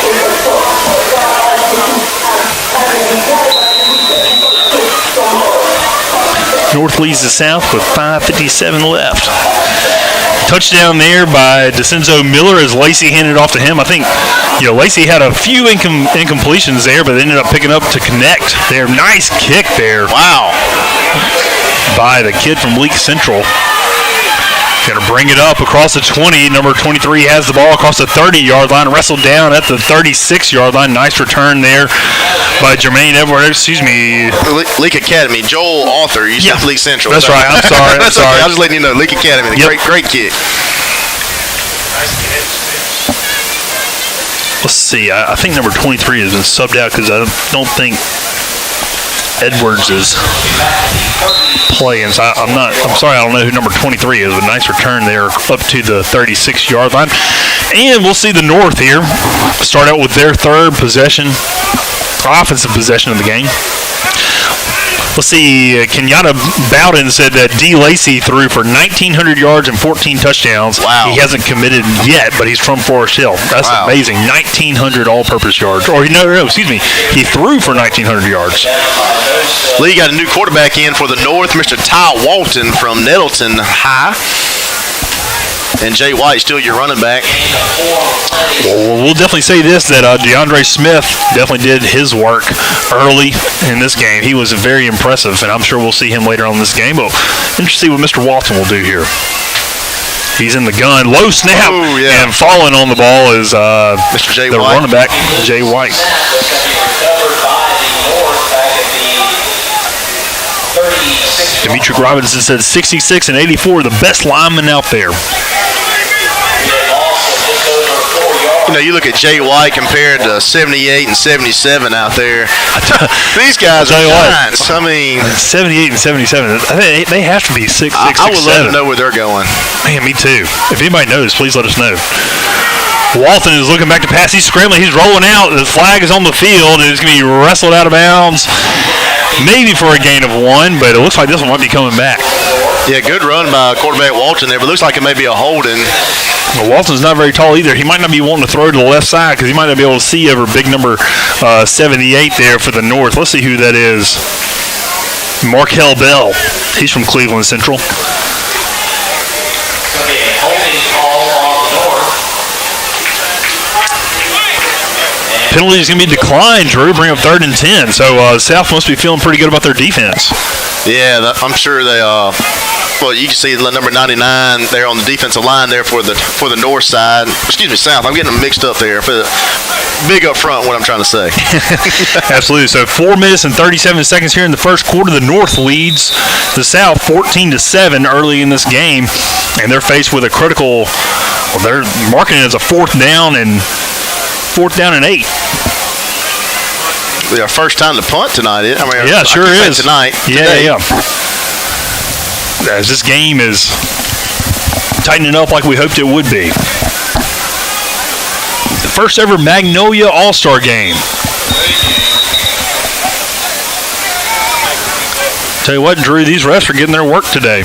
Speaker 1: North leads the South with 5:57 left. Touchdown there by DeCenzo Miller as Lacey handed it off to him. I think, Lacey had a few incompletions there, but they ended up picking up to connect there. Nice kick there.
Speaker 2: Wow.
Speaker 1: By the kid from Leak Central. Going to bring it up across the 20. Number 23 has the ball across the 30-yard line, wrestled down at the 36-yard line. Nice return there by Jermaine Edwards.
Speaker 2: Leak Academy. Joel Arthur. You said Leak Central.
Speaker 1: That's right. I'm sorry. I'm sorry.
Speaker 2: Okay. I was just letting you know. Leak Academy. Great kick.
Speaker 1: Let's see. I think number 23 has been subbed out because I don't think Edwards is playing. So I'm sorry, I don't know who number 23 is, but nice return there up to the 36-yard line. And we'll see the North here start out with their third offensive possession of the game. Let's see, Kenyatta Bowden said that D. Lacey threw for 1,900 yards and 14 touchdowns.
Speaker 2: Wow.
Speaker 1: He hasn't committed yet, but he's from Forest Hill. That's amazing. 1,900 all-purpose yards. Or, excuse me, he threw for 1,900 yards.
Speaker 2: Lee got a new quarterback in for the North, Mr. Ty Walton from Nettleton High. And Jay White, still your running back.
Speaker 1: Well, we'll definitely say this, that Deandre Smith definitely did his work early in this game. He was very impressive, and I'm sure we'll see him later on in this game. But interesting to see what Mr. Walton will do here. He's in the gun. Low snap. And falling on the ball is
Speaker 2: Mr. Jay
Speaker 1: the
Speaker 2: White.
Speaker 1: running back, Jay White. Demetric Robinson said 66 and 84, the best lineman out there.
Speaker 2: you look at Jay White compared to 78 and 77 out there. These guys are giants. I mean,
Speaker 1: 78 and 77. They have to be 6'6", 6'7".
Speaker 2: I would love to know where they're going.
Speaker 1: Man, me too. If anybody knows, please let us know. Walton is looking back to pass. He's scrambling. He's rolling out. The flag is on the field. It's going to be wrestled out of bounds. Maybe for a gain of 1, but it looks like this one might be coming back.
Speaker 2: Yeah, good run by quarterback Walton there, but it looks like it may be a holding.
Speaker 1: Well, Walton's not very tall either. He might not be wanting to throw to the left side because he might not be able to see over big number 78 there for the North. Let's see who that is. Markel Bell. He's from Cleveland Central. Penalty is going to be declined, Drew. Bring up 3rd and 10. So South must be feeling pretty good about their defense.
Speaker 2: Yeah, I'm sure they well, you can see the number 99 there on the defensive line there for the north side. Excuse me, South. I'm getting them mixed up there. For big up front, what I'm trying to say.
Speaker 1: Absolutely. So 4 minutes and 37 seconds here in the first quarter. The North leads the South 14-7 early in this game, and they're faced with a critical. Well, they're marking it as a 4th down and 8.
Speaker 2: Yeah, first time to punt tonight.
Speaker 1: Yeah, it sure is.
Speaker 2: Today.
Speaker 1: Yeah. As this game is tightening up like we hoped it would be. The first ever Magnolia All-Star game. Tell you what, Drew, these refs are getting their work today.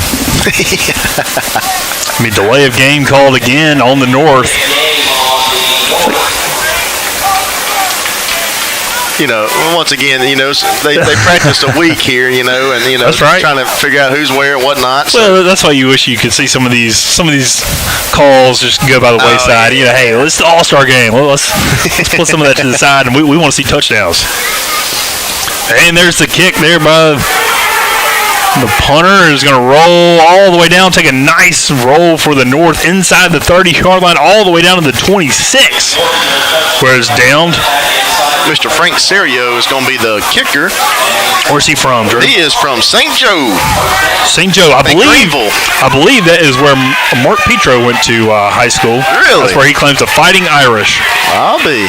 Speaker 1: I mean, delay of game called again on the North.
Speaker 2: Once again, they practiced a week here, and
Speaker 1: that's right.
Speaker 2: Trying to figure out who's where and whatnot. So.
Speaker 1: Well, that's why you wish you could see some of these calls just go by the wayside.
Speaker 2: Yeah.
Speaker 1: Hey, it's the All-Star game. Well, let's put some of that to the side, and we want to see touchdowns. And there's the kick there by the punter. Is going to roll all the way down, take a nice roll for the North inside the 30-yard line, all the way down to the 26, where it's downed.
Speaker 2: Mr. Frank Serio is going to be the kicker.
Speaker 1: Where's he from, Drew?
Speaker 2: He is from St. Joe.
Speaker 1: St. Joe, I believe that is where Mark Petro went to high school.
Speaker 2: Really?
Speaker 1: That's where he claims the Fighting Irish.
Speaker 2: I'll be.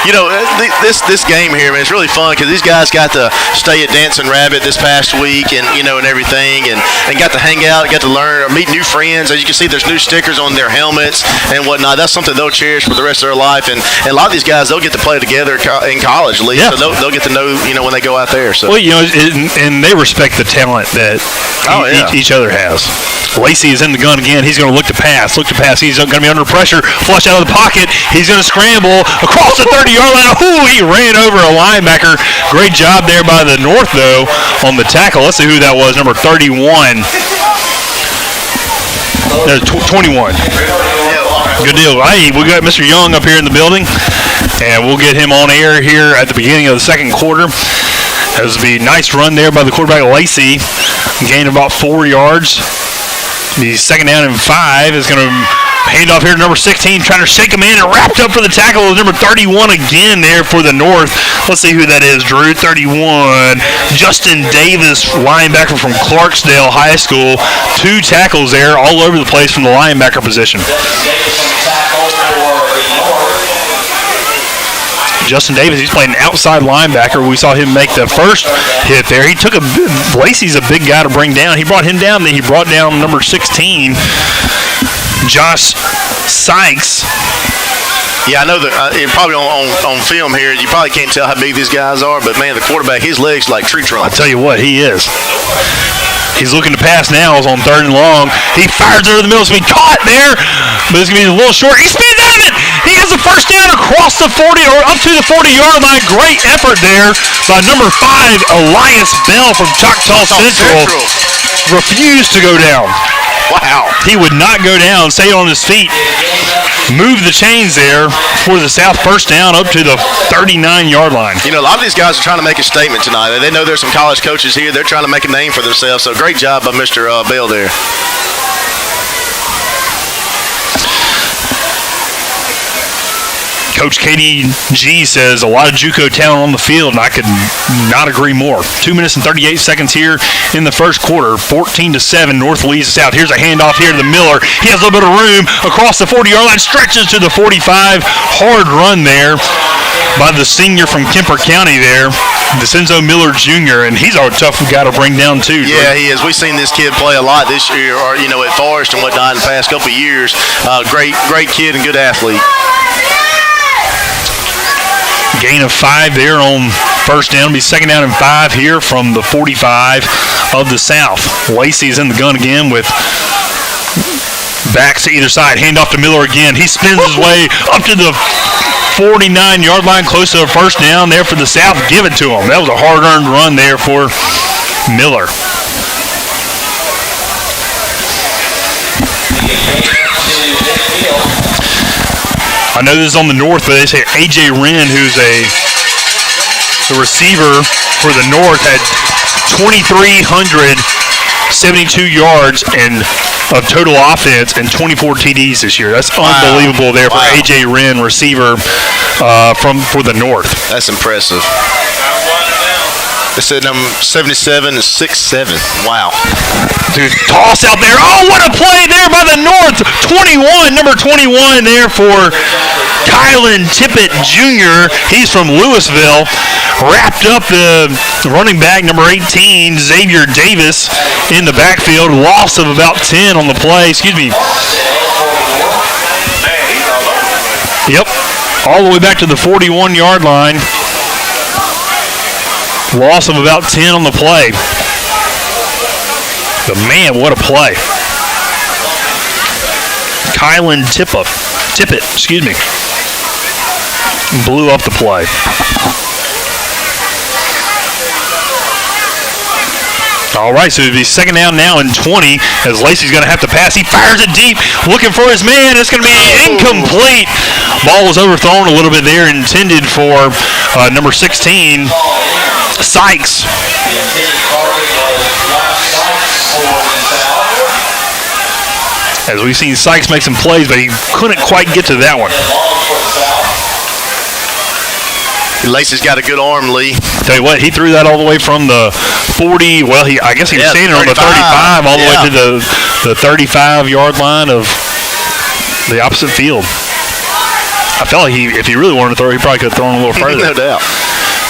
Speaker 2: This game here, man, it's really fun because these guys got to stay at Dancing Rabbit this past week and everything and got to hang out, got to learn or meet new friends. As you can see, there's new stickers on their helmets and whatnot. That's something they'll cherish for the rest of their life. And a lot of these guys, they'll get to play together in college, at least.
Speaker 1: Yeah.
Speaker 2: So they'll get to know, when they go out there. So.
Speaker 1: Well, and they respect the talent that each other has. Lacey is in the gun again. He's going to look to pass. He's going to be under pressure. Flush out of the pocket. He's going to scramble across the 30-yard line. Ooh, he ran over a linebacker. Great job there by the North, though, on the tackle. Let's see who that was, number 31. 21. Good deal. Hey, we got Mr. Young up here in the building, and we'll get him on air here at the beginning of the second quarter. That was a nice run there by the quarterback, Lacey. Gained about 4 yards. The second down and 5 is going to hand off here to number 16, trying to shake him in and wrapped up for the tackle with number 31 again there for the North. Let's see who that is, Drew. 31, Justin Davis, linebacker from Clarksdale High School. 2 tackles there all over the place from the linebacker position. Justin Davis, he's playing outside linebacker. We saw him make the first hit there. Lacey's a big guy to bring down. He brought him down, then he brought down number 16, Josh Sykes.
Speaker 2: Yeah, I know that probably on film here, you probably can't tell how big these guys are, but, man, the quarterback, his legs like tree trunks.
Speaker 1: I tell you what, he is. He's looking to pass now. It's on 3rd and long. He fires over the middle. It's going to be caught there, but it's going to be a little short. He spins out of it. He has the first down across the 40 or up to the 40-yard line. Great effort there by number 5, Elias Bell from Choctaw Central. Refused to go down.
Speaker 2: Wow.
Speaker 1: He would not go down, stay on his feet. Move the chains there for the South first down up to the 39-yard line.
Speaker 2: A lot of these guys are trying to make a statement tonight. They know there's some college coaches here. They're trying to make a name for themselves. So great job by Mr. Bell there.
Speaker 1: Coach Katie G says a lot of JUCO talent on the field, and I could not agree more. 2 minutes and 38 seconds here in the first quarter. 14-7, North leads the South. Here's a handoff here to the Miller. He has a little bit of room across the 40-yard line, stretches to the 45. Hard run there by the senior from Kemper County there, DeCenzo Miller Jr., and he's a tough guy to bring down too.
Speaker 2: Yeah, he is. We've seen this kid play a lot this year, or at Forest and whatnot in the past couple of years. Great kid and good athlete.
Speaker 1: Gain of 5 there on first down. It'll be second down and 5 here from the 45 of the South. Lacey's in the gun again with backs to either side. Hand off to Miller again. He spins his way up to the 49-yard line, close to a first down there for the South. Give it to him. That was a hard-earned run there for Miller. I know this is on the North, but they say A.J. Wren, who's the receiver for the North, had 2,372 yards and of total offense and 24 TDs this year. That's unbelievable there for A.J. Wren, receiver for the North.
Speaker 2: That's impressive. They said number 77 is 6'7". Wow.
Speaker 1: Dude, toss out there. Oh, what a play there by the North. Number 21 there for Kylan Tippett Jr. He's from Louisville. Wrapped up the running back, number 18, Xavier Davis, in the backfield. Loss of about 10 on the play. Excuse me. Yep. All the way back to the 41-yard line. Loss of about 10 on the play. But man, what a play. Kylan Tippett, blew up the play. All right, so it'll be second down now and 20 as Lacey's going to have to pass. He fires it deep, looking for his man. It's going to be incomplete. Ball was overthrown a little bit there, intended for number 16, Sykes. As we've seen Sykes make some plays, but he couldn't quite get to that one.
Speaker 2: Lacey's got a good arm, Lee.
Speaker 1: Tell you what, he threw that all the way from the 40. Well, I guess he was standing on the 35 all the way to the 35-yard line of the opposite field. I felt like if he really wanted to throw, he probably could have thrown a little further.
Speaker 2: No doubt.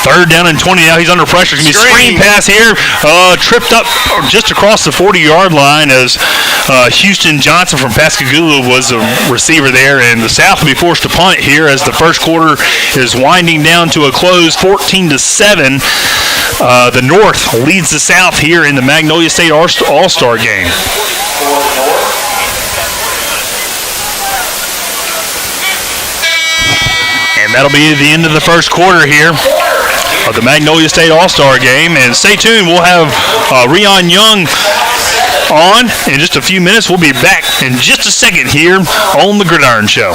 Speaker 1: Third down and 20 now. He's under pressure. It's going to be a screen pass here. Tripped up just across the 40-yard line as Houston Johnson from Pascagoula was a receiver there. And the South will be forced to punt here as the first quarter is winding down to a close, 14-7. The North leads the South here in the Magnolia State All-Star game. And that'll be the end of the first quarter here of the Magnolia State All-Star game. And stay tuned. We'll have Rion Young on in just a few minutes. We'll be back in just a second here on the Gridiron Show.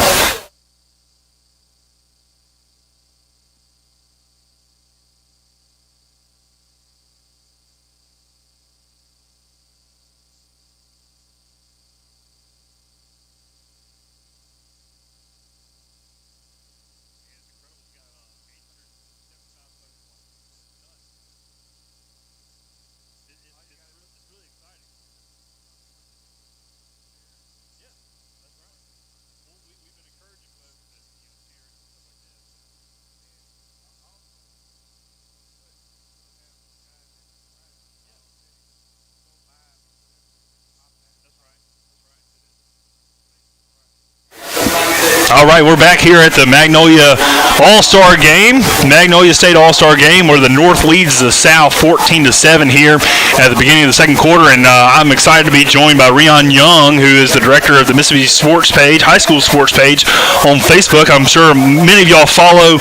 Speaker 1: All right, we're back here at the Magnolia All-Star game, Magnolia State All-Star game, where the North leads the South 14-7 here at the beginning of the second quarter. And I'm excited to be joined by Rion Young, who is the director of the Mississippi Sports page, high school sports page on Facebook. I'm sure many of y'all follow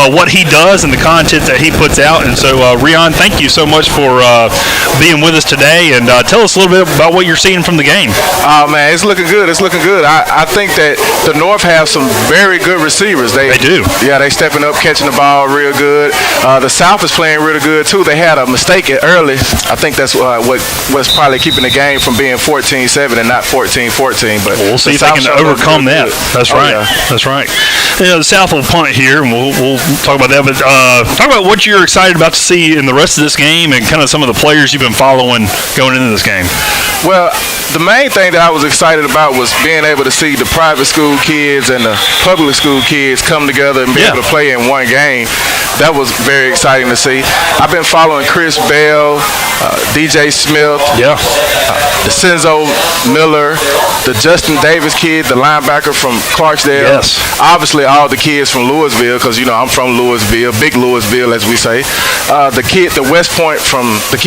Speaker 1: what he does and the content that he puts out. And so, Rion, thank you so much for being with us today. And tell us a little bit about what you're seeing from the game.
Speaker 4: Man, it's looking good. It's looking good. I think that the North have some very good receivers. They
Speaker 1: do.
Speaker 4: Yeah, they stepping up, catching the ball real good. The South is playing really good, too. They had a mistake early. I think that's what was probably keeping the game from being 14-7 and not 14-14. But
Speaker 1: we'll see if they can overcome that. That's right.
Speaker 4: Yeah.
Speaker 1: That's right. the South will punt here, and we'll talk about that. But talk about what you're excited about to see in the rest of this game and kind of some of the players you've been following going into this game.
Speaker 4: Well, the main thing that I was excited about was being able to see the private school kids and the public school kids come together and be able to play in one game. That was very exciting to see. I've been following Chris Bell, DJ Smith, the Senzo Miller, the Justin Davis kid, the linebacker from Clarksdale.
Speaker 1: Yes.
Speaker 4: Obviously, all the kids from Louisville, because I'm from Louisville, big Louisville, as we say. The kid from West Point, the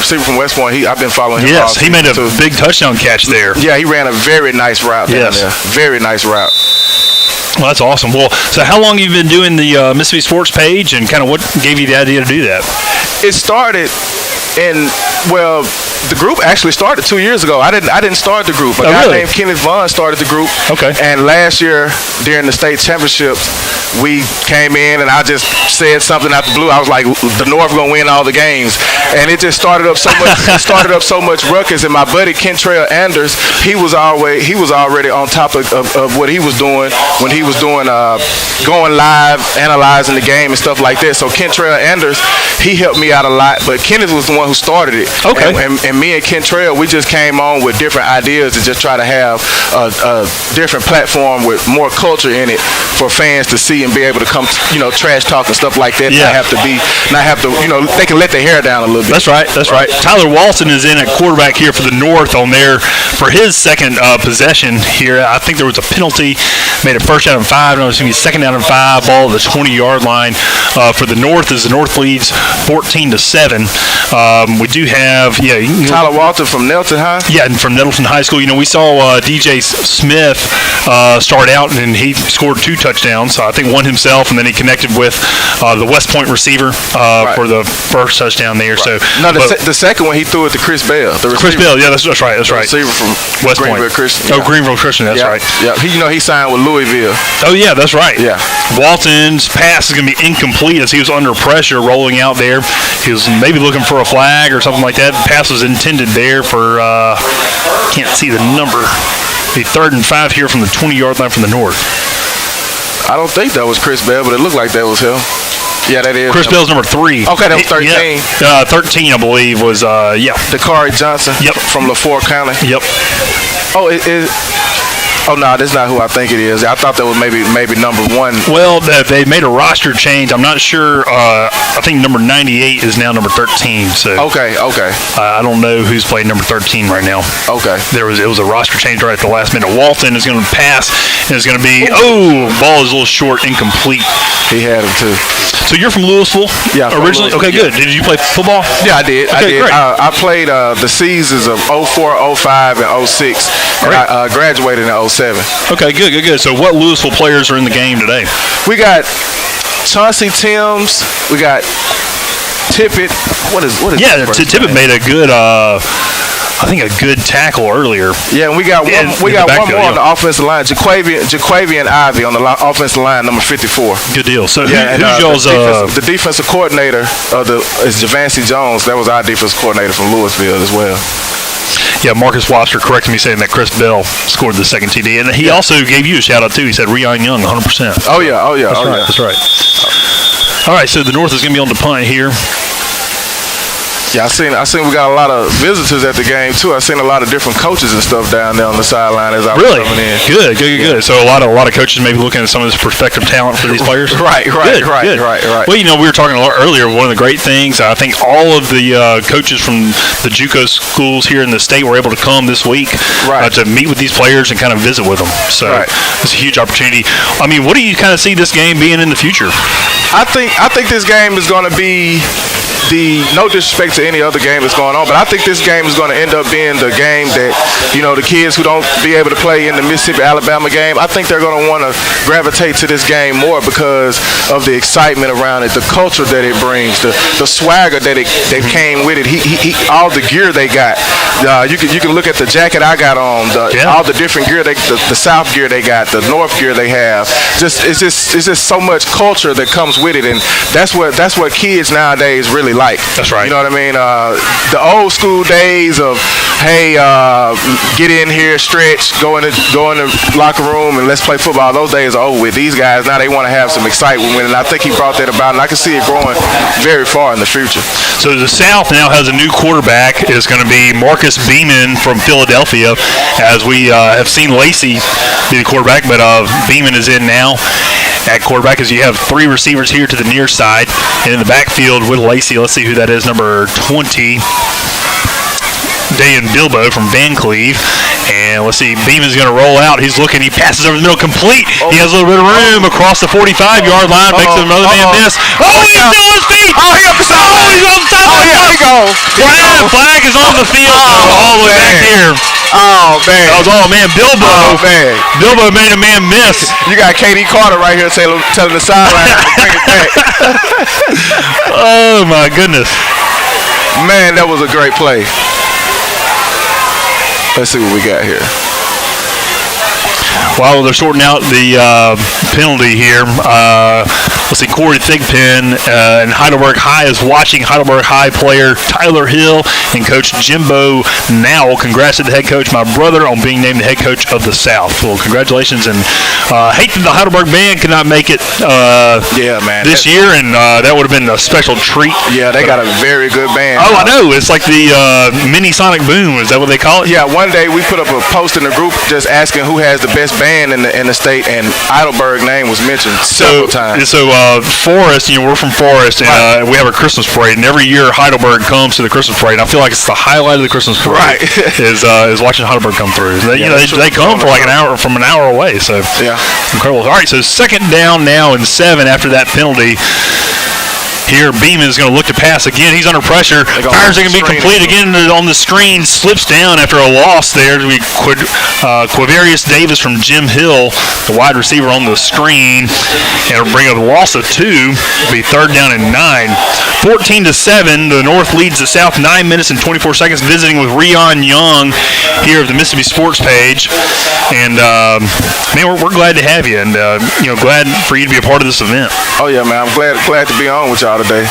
Speaker 4: receiver from West Point. I've been following him.
Speaker 1: Yes, he made a big touchdown catch there.
Speaker 4: Yeah, he ran a very nice route.
Speaker 1: Yes,
Speaker 4: down there. Very nice route.
Speaker 1: Well, that's awesome. Well, so how long have you been doing the Mississippi Sports page, and kind of what gave you the idea to do that?
Speaker 4: It started the group actually started 2 years ago. I didn't start the group. A guy named Kenneth Vaughn started the group.
Speaker 1: Okay.
Speaker 4: And last year during the state championships, we came in and I just said something out the blue. I was like, the North gonna win all the games, and it just started up so much. Started up so much ruckus. And my buddy Kentrell Anders, he was already on top of what he was doing when he was doing going live, analyzing the game and stuff like that. So Kentrell Anders, he helped me out a lot. But Kenneth was the one who started it.
Speaker 1: Okay.
Speaker 4: And me and Kentrell, we just came on with different ideas to just try to have a different platform with more culture in it for fans to see and be able to come, trash talk and stuff like that.
Speaker 1: Yeah.
Speaker 4: Not have to, they can let their hair down a little bit.
Speaker 1: That's right. Tyler Walton is in at quarterback here for the North on there for his second possession here. I think there was a penalty, made it first down and 5. No, it's going to be second down and 5, ball at the 20-yard line for the North as the North leads 14-7. We do have,
Speaker 4: Tyler Walton from Nelson High?
Speaker 1: Yeah, and from Nettleton High School. We saw DJ Smith start out, and he scored 2 touchdowns. So I think one himself, and then he connected with the West Point receiver for the first touchdown there.
Speaker 4: Right.
Speaker 1: So
Speaker 4: the second one he threw it to Chris Bell.
Speaker 1: Chris Bell, yeah, that's right. That's right.
Speaker 4: Receiver from
Speaker 1: West
Speaker 4: Greenville
Speaker 1: Point.
Speaker 4: Christian.
Speaker 1: Oh, Greenville Christian, that's right.
Speaker 4: Yeah, he signed with Louisville.
Speaker 1: Oh, yeah, that's right.
Speaker 4: Yeah.
Speaker 1: Walton's pass is going to be incomplete as he was under pressure rolling out there. He was maybe looking for a flag or something like that. The pass was intended there for, can't see the number. The 3rd and 5 here from the 20-yard line from the North.
Speaker 4: I don't think that was Chris Bell, but it looked like that was him. Yeah, that is.
Speaker 1: Chris Bell's number 3.
Speaker 4: Okay, that was 13.
Speaker 1: Yeah. 13, I believe, was,
Speaker 4: Dakari Johnson.
Speaker 1: Yep.
Speaker 4: From LaFleur County.
Speaker 1: Yep.
Speaker 4: Oh, Oh, no, that's not who I think it is. I thought that was maybe number 1.
Speaker 1: Well, they made a roster change. I'm not sure. I think number 98 is now number 13. So
Speaker 4: Okay.
Speaker 1: I don't know who's playing number 13 right now.
Speaker 4: Okay.
Speaker 1: It was a roster change right at the last minute. Walton is going to pass, and it's going to be ball is a little short, incomplete.
Speaker 4: He had him too.
Speaker 1: So you're from Louisville?
Speaker 4: Yeah.
Speaker 1: Originally? Okay, good. Did you play football?
Speaker 4: Yeah, I did.
Speaker 1: Okay, great.
Speaker 4: I played the seasons of 04, 05, and 06. And I graduated in 07.
Speaker 1: Okay, good. So what Louisville players are in the game today?
Speaker 4: We got Chauncey Timms. We got Tippett. What is?
Speaker 1: Yeah, Tippett made a good. I think a good tackle earlier.
Speaker 4: Yeah, and we got one more on the offensive line. Jaquavian Ivy on the offensive line, number 54.
Speaker 1: Good deal. So
Speaker 4: yeah,
Speaker 1: who's y'all's
Speaker 4: the defensive coordinator is Javancy Jones. That was our defensive coordinator from Louisville as well.
Speaker 1: Yeah, Marcus Wasser corrected me saying that Chris Bell scored the second TD, and he also gave you a shout out too. He said Rion Young, 100%.
Speaker 4: Oh yeah.
Speaker 1: That's right. All right, so the North is going to be on the punt here.
Speaker 4: Yeah, I seen we got a lot of visitors at the game too. I seen a lot of different coaches and stuff down there on the sideline as I was coming in.
Speaker 1: Good. So a lot of coaches maybe looking at some of this prospective talent for these players.
Speaker 4: Right.
Speaker 1: Good.
Speaker 4: Well,
Speaker 1: we were talking a lot earlier. One of the great things, I think all of the coaches from the JUCO schools here in the state were able to come this week to meet with these players and kind of visit with them. So it's a huge opportunity. I mean, what do you kind of see this game being in the future?
Speaker 4: I think this game is going to be no disrespect to any other game that's going on, but I think this game is going to end up being the game that, the kids who don't be able to play in the Mississippi-Alabama game, I think they're going to want to gravitate to this game more because of the excitement around it, the culture that it brings, the swagger that came with it. All the gear they got. You can look at the jacket I got on, all the different gear, the South gear they got, the North gear they have. It's just so much culture that comes with it, and that's what kids nowadays really like.
Speaker 1: That's right.
Speaker 4: You know what I mean? The old school days of, hey, get in here, stretch, go in the locker room, and let's play football. Those days are over with. These guys now they want to have some excitement with it. And I think he brought that about, and I can see it growing very far in the future.
Speaker 1: So the South now has a new quarterback. It's going to be Marcus Beeman from Philadelphia, as we have seen Lacey be the quarterback, but Beeman is in now at quarterback, as you have three receivers here to the near side, and in the backfield with Lacey, let's see who that is, number 20. Dayan Bilbo from Van Cleve. And let's see, Beeman's going to roll out. He's looking. He passes over the middle complete. He has a little bit of room across the 45-yard line. Makes another man miss. Oh, he's still on his feet.
Speaker 4: Oh, he's on the sideline.
Speaker 1: He's on the sideline.
Speaker 4: Oh, here we go.
Speaker 1: Flag is on the field. All the way back here.
Speaker 4: Oh, man.
Speaker 1: That was all, man. Bilbo.
Speaker 4: Oh, man.
Speaker 1: Bilbo made a man miss.
Speaker 4: You got KD Carter right here telling the sideline to bring it back.
Speaker 1: Oh, my goodness.
Speaker 4: Man, that was a great play. Let's see what we got here.
Speaker 1: While they're sorting out the penalty here, let's see, Corey Thigpen and Heidelberg High is watching. Heidelberg High player Tyler Hill and Coach Jimbo Nowell. Congrats to the head coach, my brother, on being named the head coach of the South. Well, congratulations, and hate that the Heidelberg band could not make it this year, and that would have been a special treat.
Speaker 4: Yeah, they got a very good band.
Speaker 1: Oh, I know. It's like the mini Sonic Boom. Is that what they call it?
Speaker 4: Yeah, one day we put up a post in the group just asking who has the best band in the state, and Heidelberg name was mentioned several times.
Speaker 1: So Forest, we're from Forest, and we have a Christmas parade, and every year Heidelberg comes to the Christmas parade. And I feel like it's the highlight of the Christmas parade.
Speaker 4: Right.
Speaker 1: is watching Heidelberg come through. They come for like an hour away. So
Speaker 4: yeah,
Speaker 1: incredible. All right, so second down now and 7 after that penalty. Here, Beeman is going to look to pass again. He's under pressure. Fires are going to be complete again on the screen. Slips down after a loss there. Quavarius Davis from Jim Hill, the wide receiver, on the screen. And it'll bring up a loss of 2. It'll be third down and 9. 14-7. The North leads the South 9 minutes and 24 seconds. Visiting with Rion Young here of the Mississippi Sports page. And, man, we're glad to have you. And, glad for you to be a part of this event.
Speaker 4: Oh, yeah, man. I'm glad to be on with y'all today.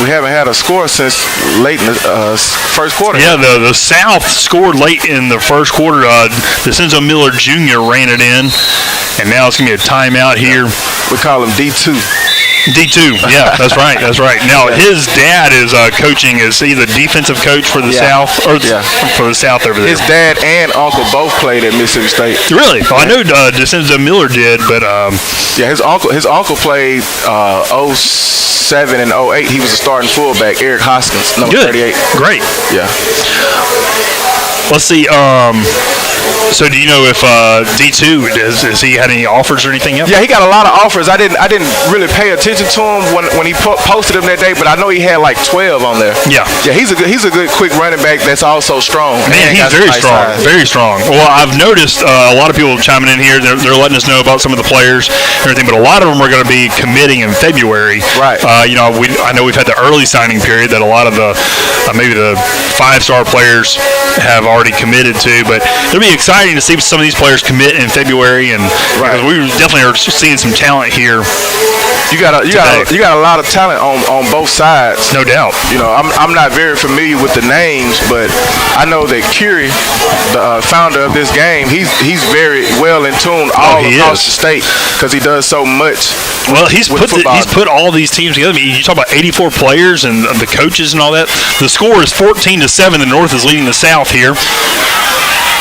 Speaker 4: We haven't had a score since late in the first quarter.
Speaker 1: Yeah, the South scored late in the first quarter. DeCenzo Miller Jr. ran it in, and now it's going to be a timeout here.
Speaker 4: We call him D2.
Speaker 1: D2, yeah, that's right. Now, his dad is coaching. Is he the defensive coach for the South? Or for the South over there?
Speaker 4: His dad and uncle both played at Mississippi State.
Speaker 1: Really? Well, I knew DeCenzo Miller did, but...
Speaker 4: yeah, his uncle played 07 and 08. He was a starting fullback, Eric Hoskins, number 38.
Speaker 1: Great.
Speaker 4: Yeah.
Speaker 1: Let's see. So do you know if D2 has he had any offers or anything else?
Speaker 4: Yeah, he got a lot of offers. I didn't really pay attention to him when he posted them that day, but I know he had like 12 on there.
Speaker 1: Yeah.
Speaker 4: Yeah, he's a good quick running back that's also strong.
Speaker 1: Man, he's very strong. Very strong. Well, I've noticed a lot of people chiming in here. They're letting us know about some of the players and everything, but a lot of them are going to be committing in February.
Speaker 4: Right.
Speaker 1: I know we've had the early signing period that a lot of the maybe the 5-star players have already committed to, but it'll be exciting to see some of these players commit in February, and because we definitely are seeing some talent here.
Speaker 4: You got a lot of talent on both sides.
Speaker 1: No doubt.
Speaker 4: I'm not very familiar with the names, but I know that Curie, the founder of this game, he's very well in tune all across the state because he does so much.
Speaker 1: Well, he's put all these teams together. I mean, you talk about 84 players and the coaches and all that. The score is 14-7. The North is leading the South here.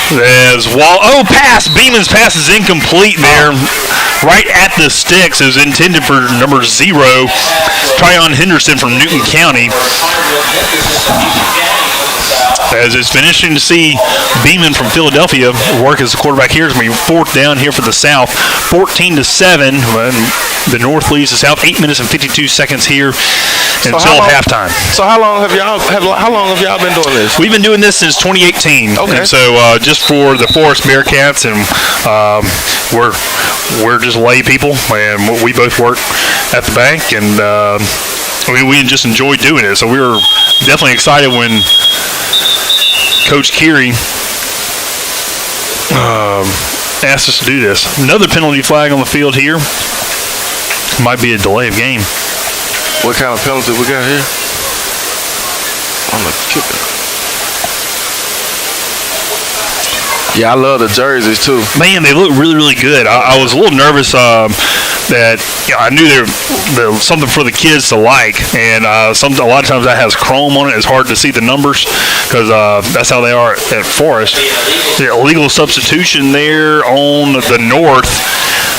Speaker 1: Pass! Beeman's pass is incomplete there. Right at the sticks. It was intended for number 0, Tryon Henderson from Newton County. As it's finishing to see Beeman from Philadelphia work as the quarterback here. It's going to be fourth down here for the South. 14-7. The North leads the South. 8 minutes and 52 seconds here until halftime.
Speaker 4: So how long have y'all been doing this?
Speaker 1: We've been doing this since 2018.
Speaker 4: Okay.
Speaker 1: And so just for the Forest Bearcats, and we're just lay people, and we both work at the bank, and we just enjoy doing it. So we were definitely excited when Coach Keary asked us to do this. Another penalty flag on the field here. Might be a delay of game.
Speaker 4: What kind of penalty we got here? on the kicker. Yeah, I love the jerseys too.
Speaker 1: Man, they look really, really good. I was a little nervous that I knew there was something for the kids to like, and a lot of times that has chrome on it. It's hard to see the numbers because that's how they are at Forest. The illegal substitution there on the north.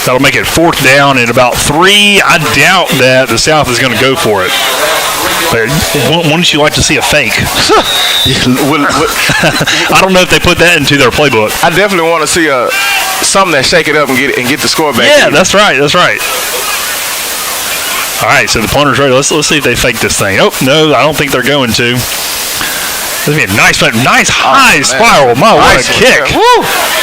Speaker 1: That'll make it 4th down and about 3. I doubt that the South is going to go for it. But wouldn't you like to see a fake? I don't know if they put that into their playbook.
Speaker 4: I definitely want to see something that shake it up and get the score back.
Speaker 1: Yeah, that's right. That's right. All right, so the punter's ready. Let's see if they fake this thing. Oh no, I don't think they're going to. This is a nice high spiral. My, what a kick.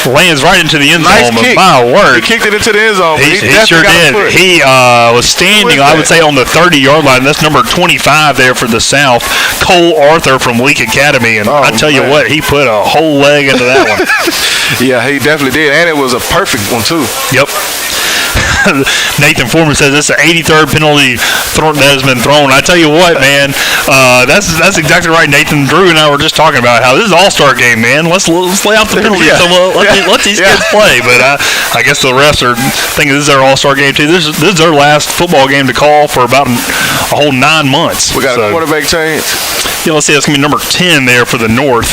Speaker 1: Lands right into the end zone.
Speaker 4: Kick.
Speaker 1: My word.
Speaker 4: He kicked it into the end zone.
Speaker 1: He sure did. He was standing, I would say, on the 30-yard line. That's number 25 there for the South, Cole Arthur from Leak Academy. And I tell you what, he put a whole leg into that one.
Speaker 4: Yeah, he definitely did. And it was a perfect one, too.
Speaker 1: Yep. Nathan Foreman says this is the 83rd penalty that has been thrown. I tell you what, man, that's exactly right. Nathan, Drew, and I were just talking about how this is an all-star game, man. Let's lay out the penalties.
Speaker 4: Yeah.
Speaker 1: Let these kids play. But I guess the refs are thinking this is their all-star game too. This is their last football game to call for about a whole 9 months.
Speaker 4: We got a quarterback change.
Speaker 1: Yeah, let's see. That's gonna be number 10 there for the North.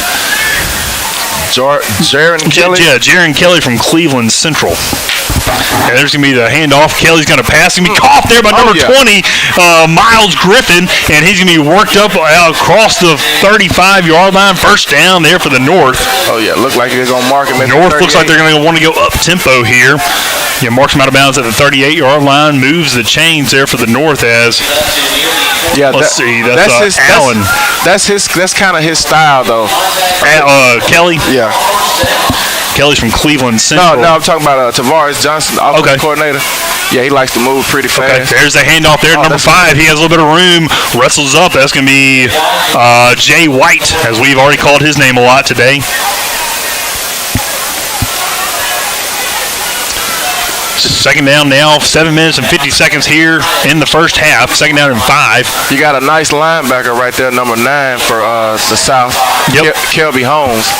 Speaker 4: Jaron Kelly?
Speaker 1: Yeah, Jaron Kelly from Cleveland Central. And there's going to be the handoff. Kelly's going to pass. He's going to be caught there by number 20, Miles Griffin, and he's going to be worked up across the 35-yard line. 1st down there for the North.
Speaker 4: Oh, yeah. Look like they're going to mark him at
Speaker 1: North looks like they're going to want to go up-tempo here. Yeah, marks him out of bounds at the 38-yard line. Moves the chains there for the North as...
Speaker 4: Yeah,
Speaker 1: let's see. That's Allen.
Speaker 4: That's kind of his style, though.
Speaker 1: Kelly?
Speaker 4: Yeah.
Speaker 1: Kelly's from Cleveland Central.
Speaker 4: No, I'm talking about Tavares Johnson, offensive coordinator. Yeah, he likes to move pretty fast.
Speaker 1: Okay, there's the handoff there. Number 5, he has a little bit of room. Wrestles up. That's going to be Jay White, as we've already called his name a lot today. Second down now, 7 minutes and 50 seconds here in the first half. 2nd down and 5.
Speaker 4: You got a nice linebacker right there, number 9 for the South.
Speaker 1: Yep.
Speaker 4: Kelby Holmes.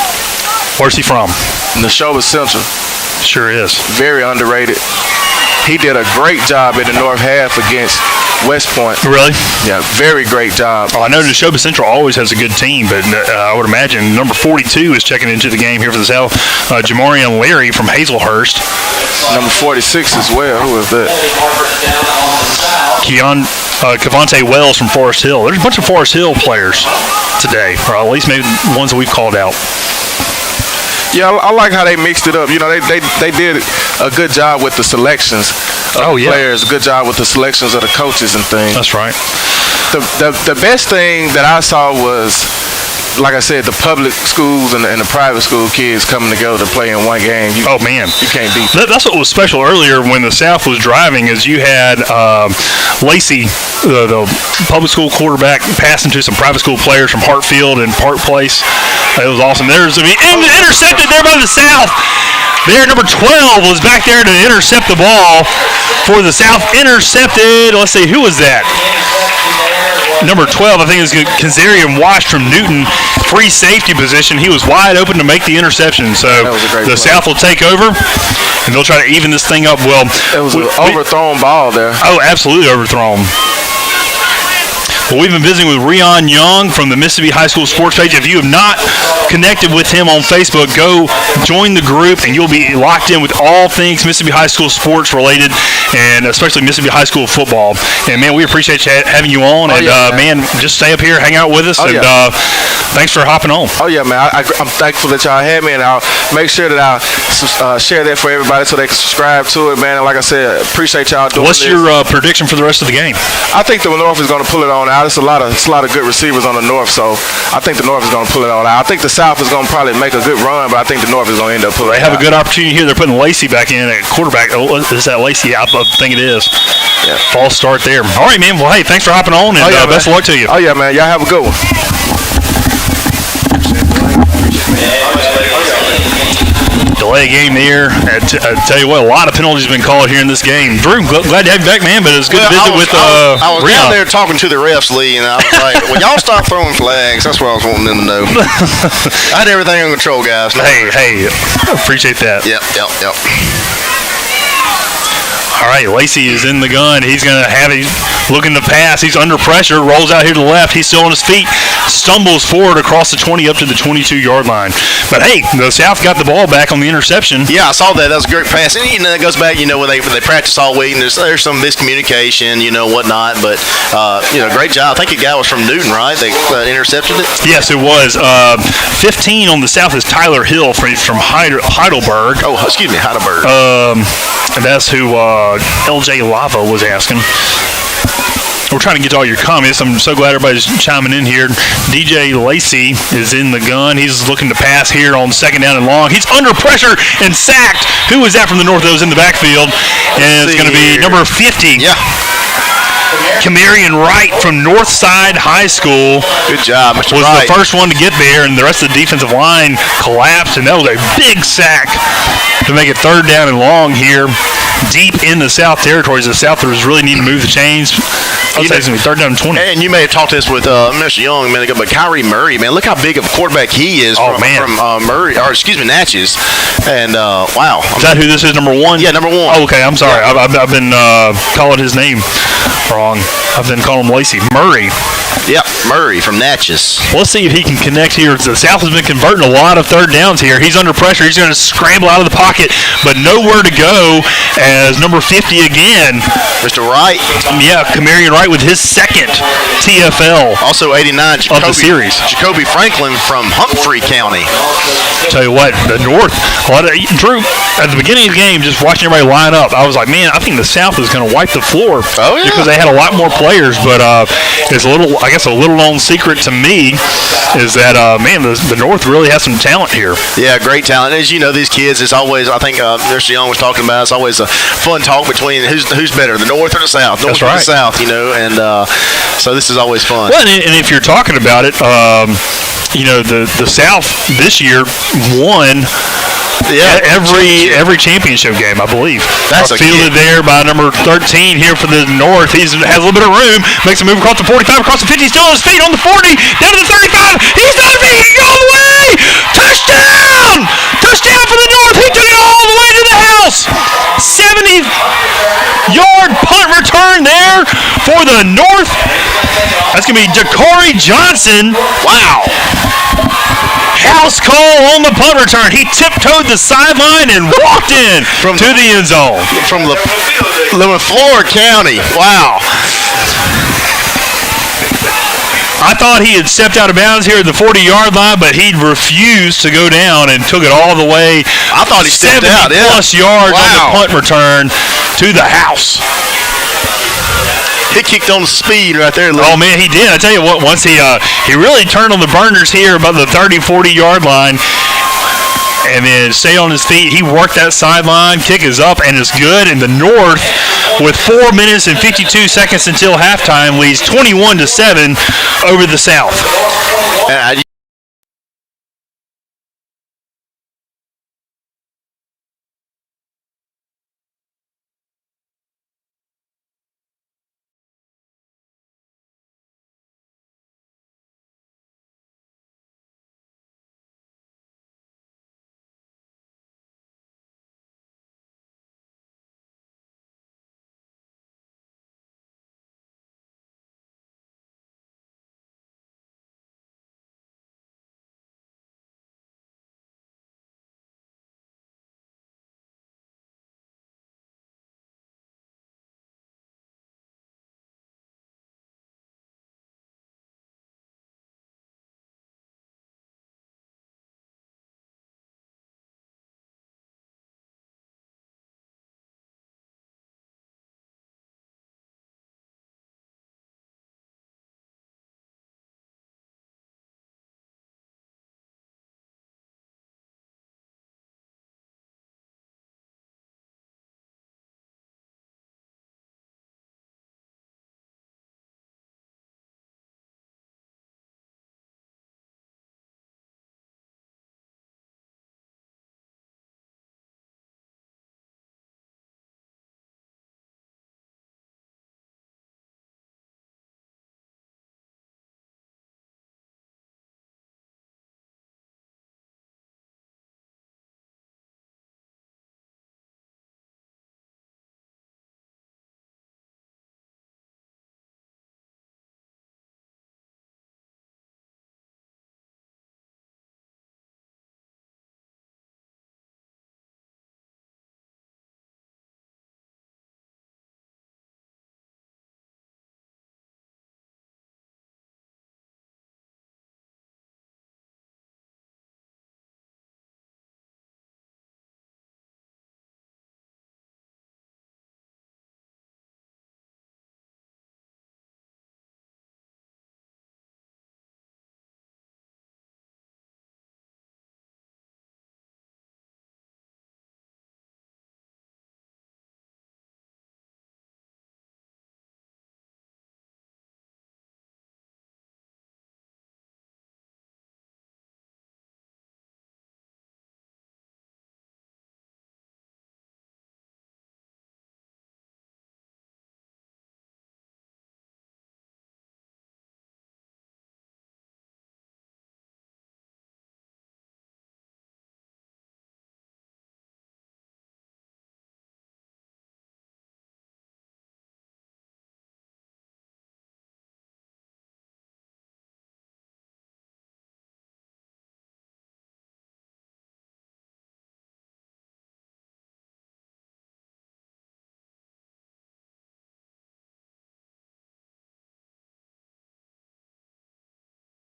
Speaker 1: Where's he from?
Speaker 4: Neshoba Central.
Speaker 1: Sure is.
Speaker 4: Very underrated. He did a great job in the north half against West Point.
Speaker 1: Really?
Speaker 4: Yeah, very great job.
Speaker 1: Oh, I know Neshoba Central always has a good team, but I would imagine number 42 is checking into the game here for the South. Jamarian Larry from Hazelhurst.
Speaker 4: Number 46 as well. Who is that?
Speaker 1: Cavante Wells from Forest Hill. There's a bunch of Forest Hill players today, or at least maybe ones that we've called out.
Speaker 4: Yeah, I like how they mixed it up. You know, they did a good job with the selections of the players, a good job with the selections of the coaches and things.
Speaker 1: That's right.
Speaker 4: The best thing that I saw was, like I said, the public schools and the private school kids coming together to play in one game. You can't beat that.
Speaker 1: That's what was special earlier when the South was driving, is you had Lacey, the public school quarterback, passing to some private school players from Hartfield and Park Place. It was awesome. There's intercepted there by the South. There, number 12 was back there to intercept the ball for the South. Intercepted. Let's see, who was that? Number 12, I think, is Kazarian Wash from Newton. Free safety position. He was wide open to make the interception. So the South will take over, and they'll try to even this thing up. Well,
Speaker 4: it was an overthrown ball there.
Speaker 1: Oh, absolutely overthrown. Well, we've been visiting with Rion Young from the Mississippi High School Sports page. If you have not connected with him on Facebook, go join the group, and you'll be locked in with all things Mississippi High School sports related, and especially Mississippi High School football. And, man, we appreciate having you on. Man, just stay up here, hang out with us, thanks for hopping on.
Speaker 4: Oh, yeah, man. I'm thankful that y'all had me, and I'll make sure that I'll share that for everybody so they can subscribe to it, man. And like I said, appreciate y'all doing this.
Speaker 1: What's your prediction for the rest of the game?
Speaker 4: I think the North is going to pull it on out. It's a lot of good receivers on the North, so I think the North is going to pull it all out. I think the South is going to probably make a good run, but I think the North is going to end up pulling it out.
Speaker 1: They have a good opportunity here. They're putting Lacey back in at quarterback. Oh, is that Lacey? I think it is.
Speaker 4: Yeah.
Speaker 1: False start there. All right, man. Well, hey, thanks for hopping on, and best of luck to you.
Speaker 4: Oh, yeah, man. Y'all have a good one.
Speaker 1: delay of game there. I tell you what, a lot of penalties have been called here in this game. Drew, glad to have you back, man, but it's good to visit with
Speaker 2: I was
Speaker 1: Rihanna.
Speaker 2: down there talking to the refs, Lee, and I was like, well, y'all stop throwing flags. That's what I was wanting them to know. I had everything on control, guys. No
Speaker 1: Hey, appreciate that.
Speaker 2: Yep.
Speaker 1: All right, Lacey is in the gun. He's going to have it looking to pass. He's under pressure, rolls out here to the left. He's still on his feet, stumbles forward across the 20 up to the 22-yard line. But, hey, the South got the ball back on the interception.
Speaker 2: Yeah, I saw that. That was a great pass. And, that goes back, when they practice all week, and there's some miscommunication, whatnot. But, great job. I think a guy was from Newton, right? They intercepted it?
Speaker 1: Yes, it was. 15 on the South is Tyler Hill from Heidelberg.
Speaker 2: Oh, excuse me, Heidelberg.
Speaker 1: And that's who LJ Lava was asking. We're trying to get to all your comments. I'm so glad everybody's chiming in here. DJ Lacey is in the gun. He's looking to pass here on second down and long. He's under pressure and sacked. Who was that from the north that was in the backfield? And it's going to be number 50.
Speaker 2: Yeah.
Speaker 1: Camarion Wright from Northside High School.
Speaker 2: Good job, Mr.
Speaker 1: Was
Speaker 2: Wright.
Speaker 1: the first one to get there, and the rest of the defensive line collapsed, and that was a big sack to make it third down and long here, deep in the South territories. The Southers really need to move the chains. I would say it's going to be third down and 20.
Speaker 2: And you may have talked this with Mr. Young a minute ago, but Kyrie Murray, man, look how big of a quarterback he is from Natchez. And, wow.
Speaker 1: Is that who this is, number one?
Speaker 2: Yeah, number one.
Speaker 1: Oh, okay, I'm sorry. I've been calling his name wrong. I've been calling him Lacey. Murray.
Speaker 2: Yep, Murray from Natchez.
Speaker 1: Let's see if he can connect here. The South has been converting a lot of third downs here. He's under pressure. He's going to scramble out of the pocket, but nowhere to go as number 50 again.
Speaker 2: Mr. Wright.
Speaker 1: Yeah, Camarion Wright with his second TFL.
Speaker 2: Also 89,
Speaker 1: of the series.
Speaker 2: Jacoby Franklin from Humphrey County.
Speaker 1: Tell you what, the North, Drew, at the beginning of the game, just watching everybody line up, I was like, man, I think the South is going to wipe the floor.
Speaker 2: Oh, yeah.
Speaker 1: Because they had a lot more players, but it's a little known secret to me is that, the North really has some talent here.
Speaker 2: Yeah, great talent. As you know, these kids, it's always, I think Mr. Young was talking about, it's always a fun talk between who's better, the North or the South.
Speaker 1: That's right.
Speaker 2: The South, and so this is always fun.
Speaker 1: Well, and if you're talking about it, the South this year won every championship game, I believe.
Speaker 2: That's
Speaker 1: fielded there by number 13 here for the North. He has a little bit of room, makes a move across the 45, across the 50, still on his feet on the 40, down to the 35. He's on his feet, all the way. Touchdown! Touchdown for the North. He took it all the way to the house. 70-yard punt return there for the North. That's going to be Dakari Johnson. Wow. House call on the punt return. He tiptoed the sideline and walked in to the end zone.
Speaker 2: From LaFleur County. Wow.
Speaker 1: I thought he had stepped out of bounds here at the 40-yard line, but he refused to go down and took it all the way.
Speaker 2: I thought he stepped out.
Speaker 1: 70-plus yards on the punt return to the house.
Speaker 2: He kicked on the speed right there, Lee.
Speaker 1: Oh, man, he did. I tell you what, once he really turned on the burners here about the 30, 40-yard line and then stayed on his feet. He worked that sideline. Kick is up and it's good. And the North, with 4 minutes and 52 seconds until halftime, leads 21-7 over the South.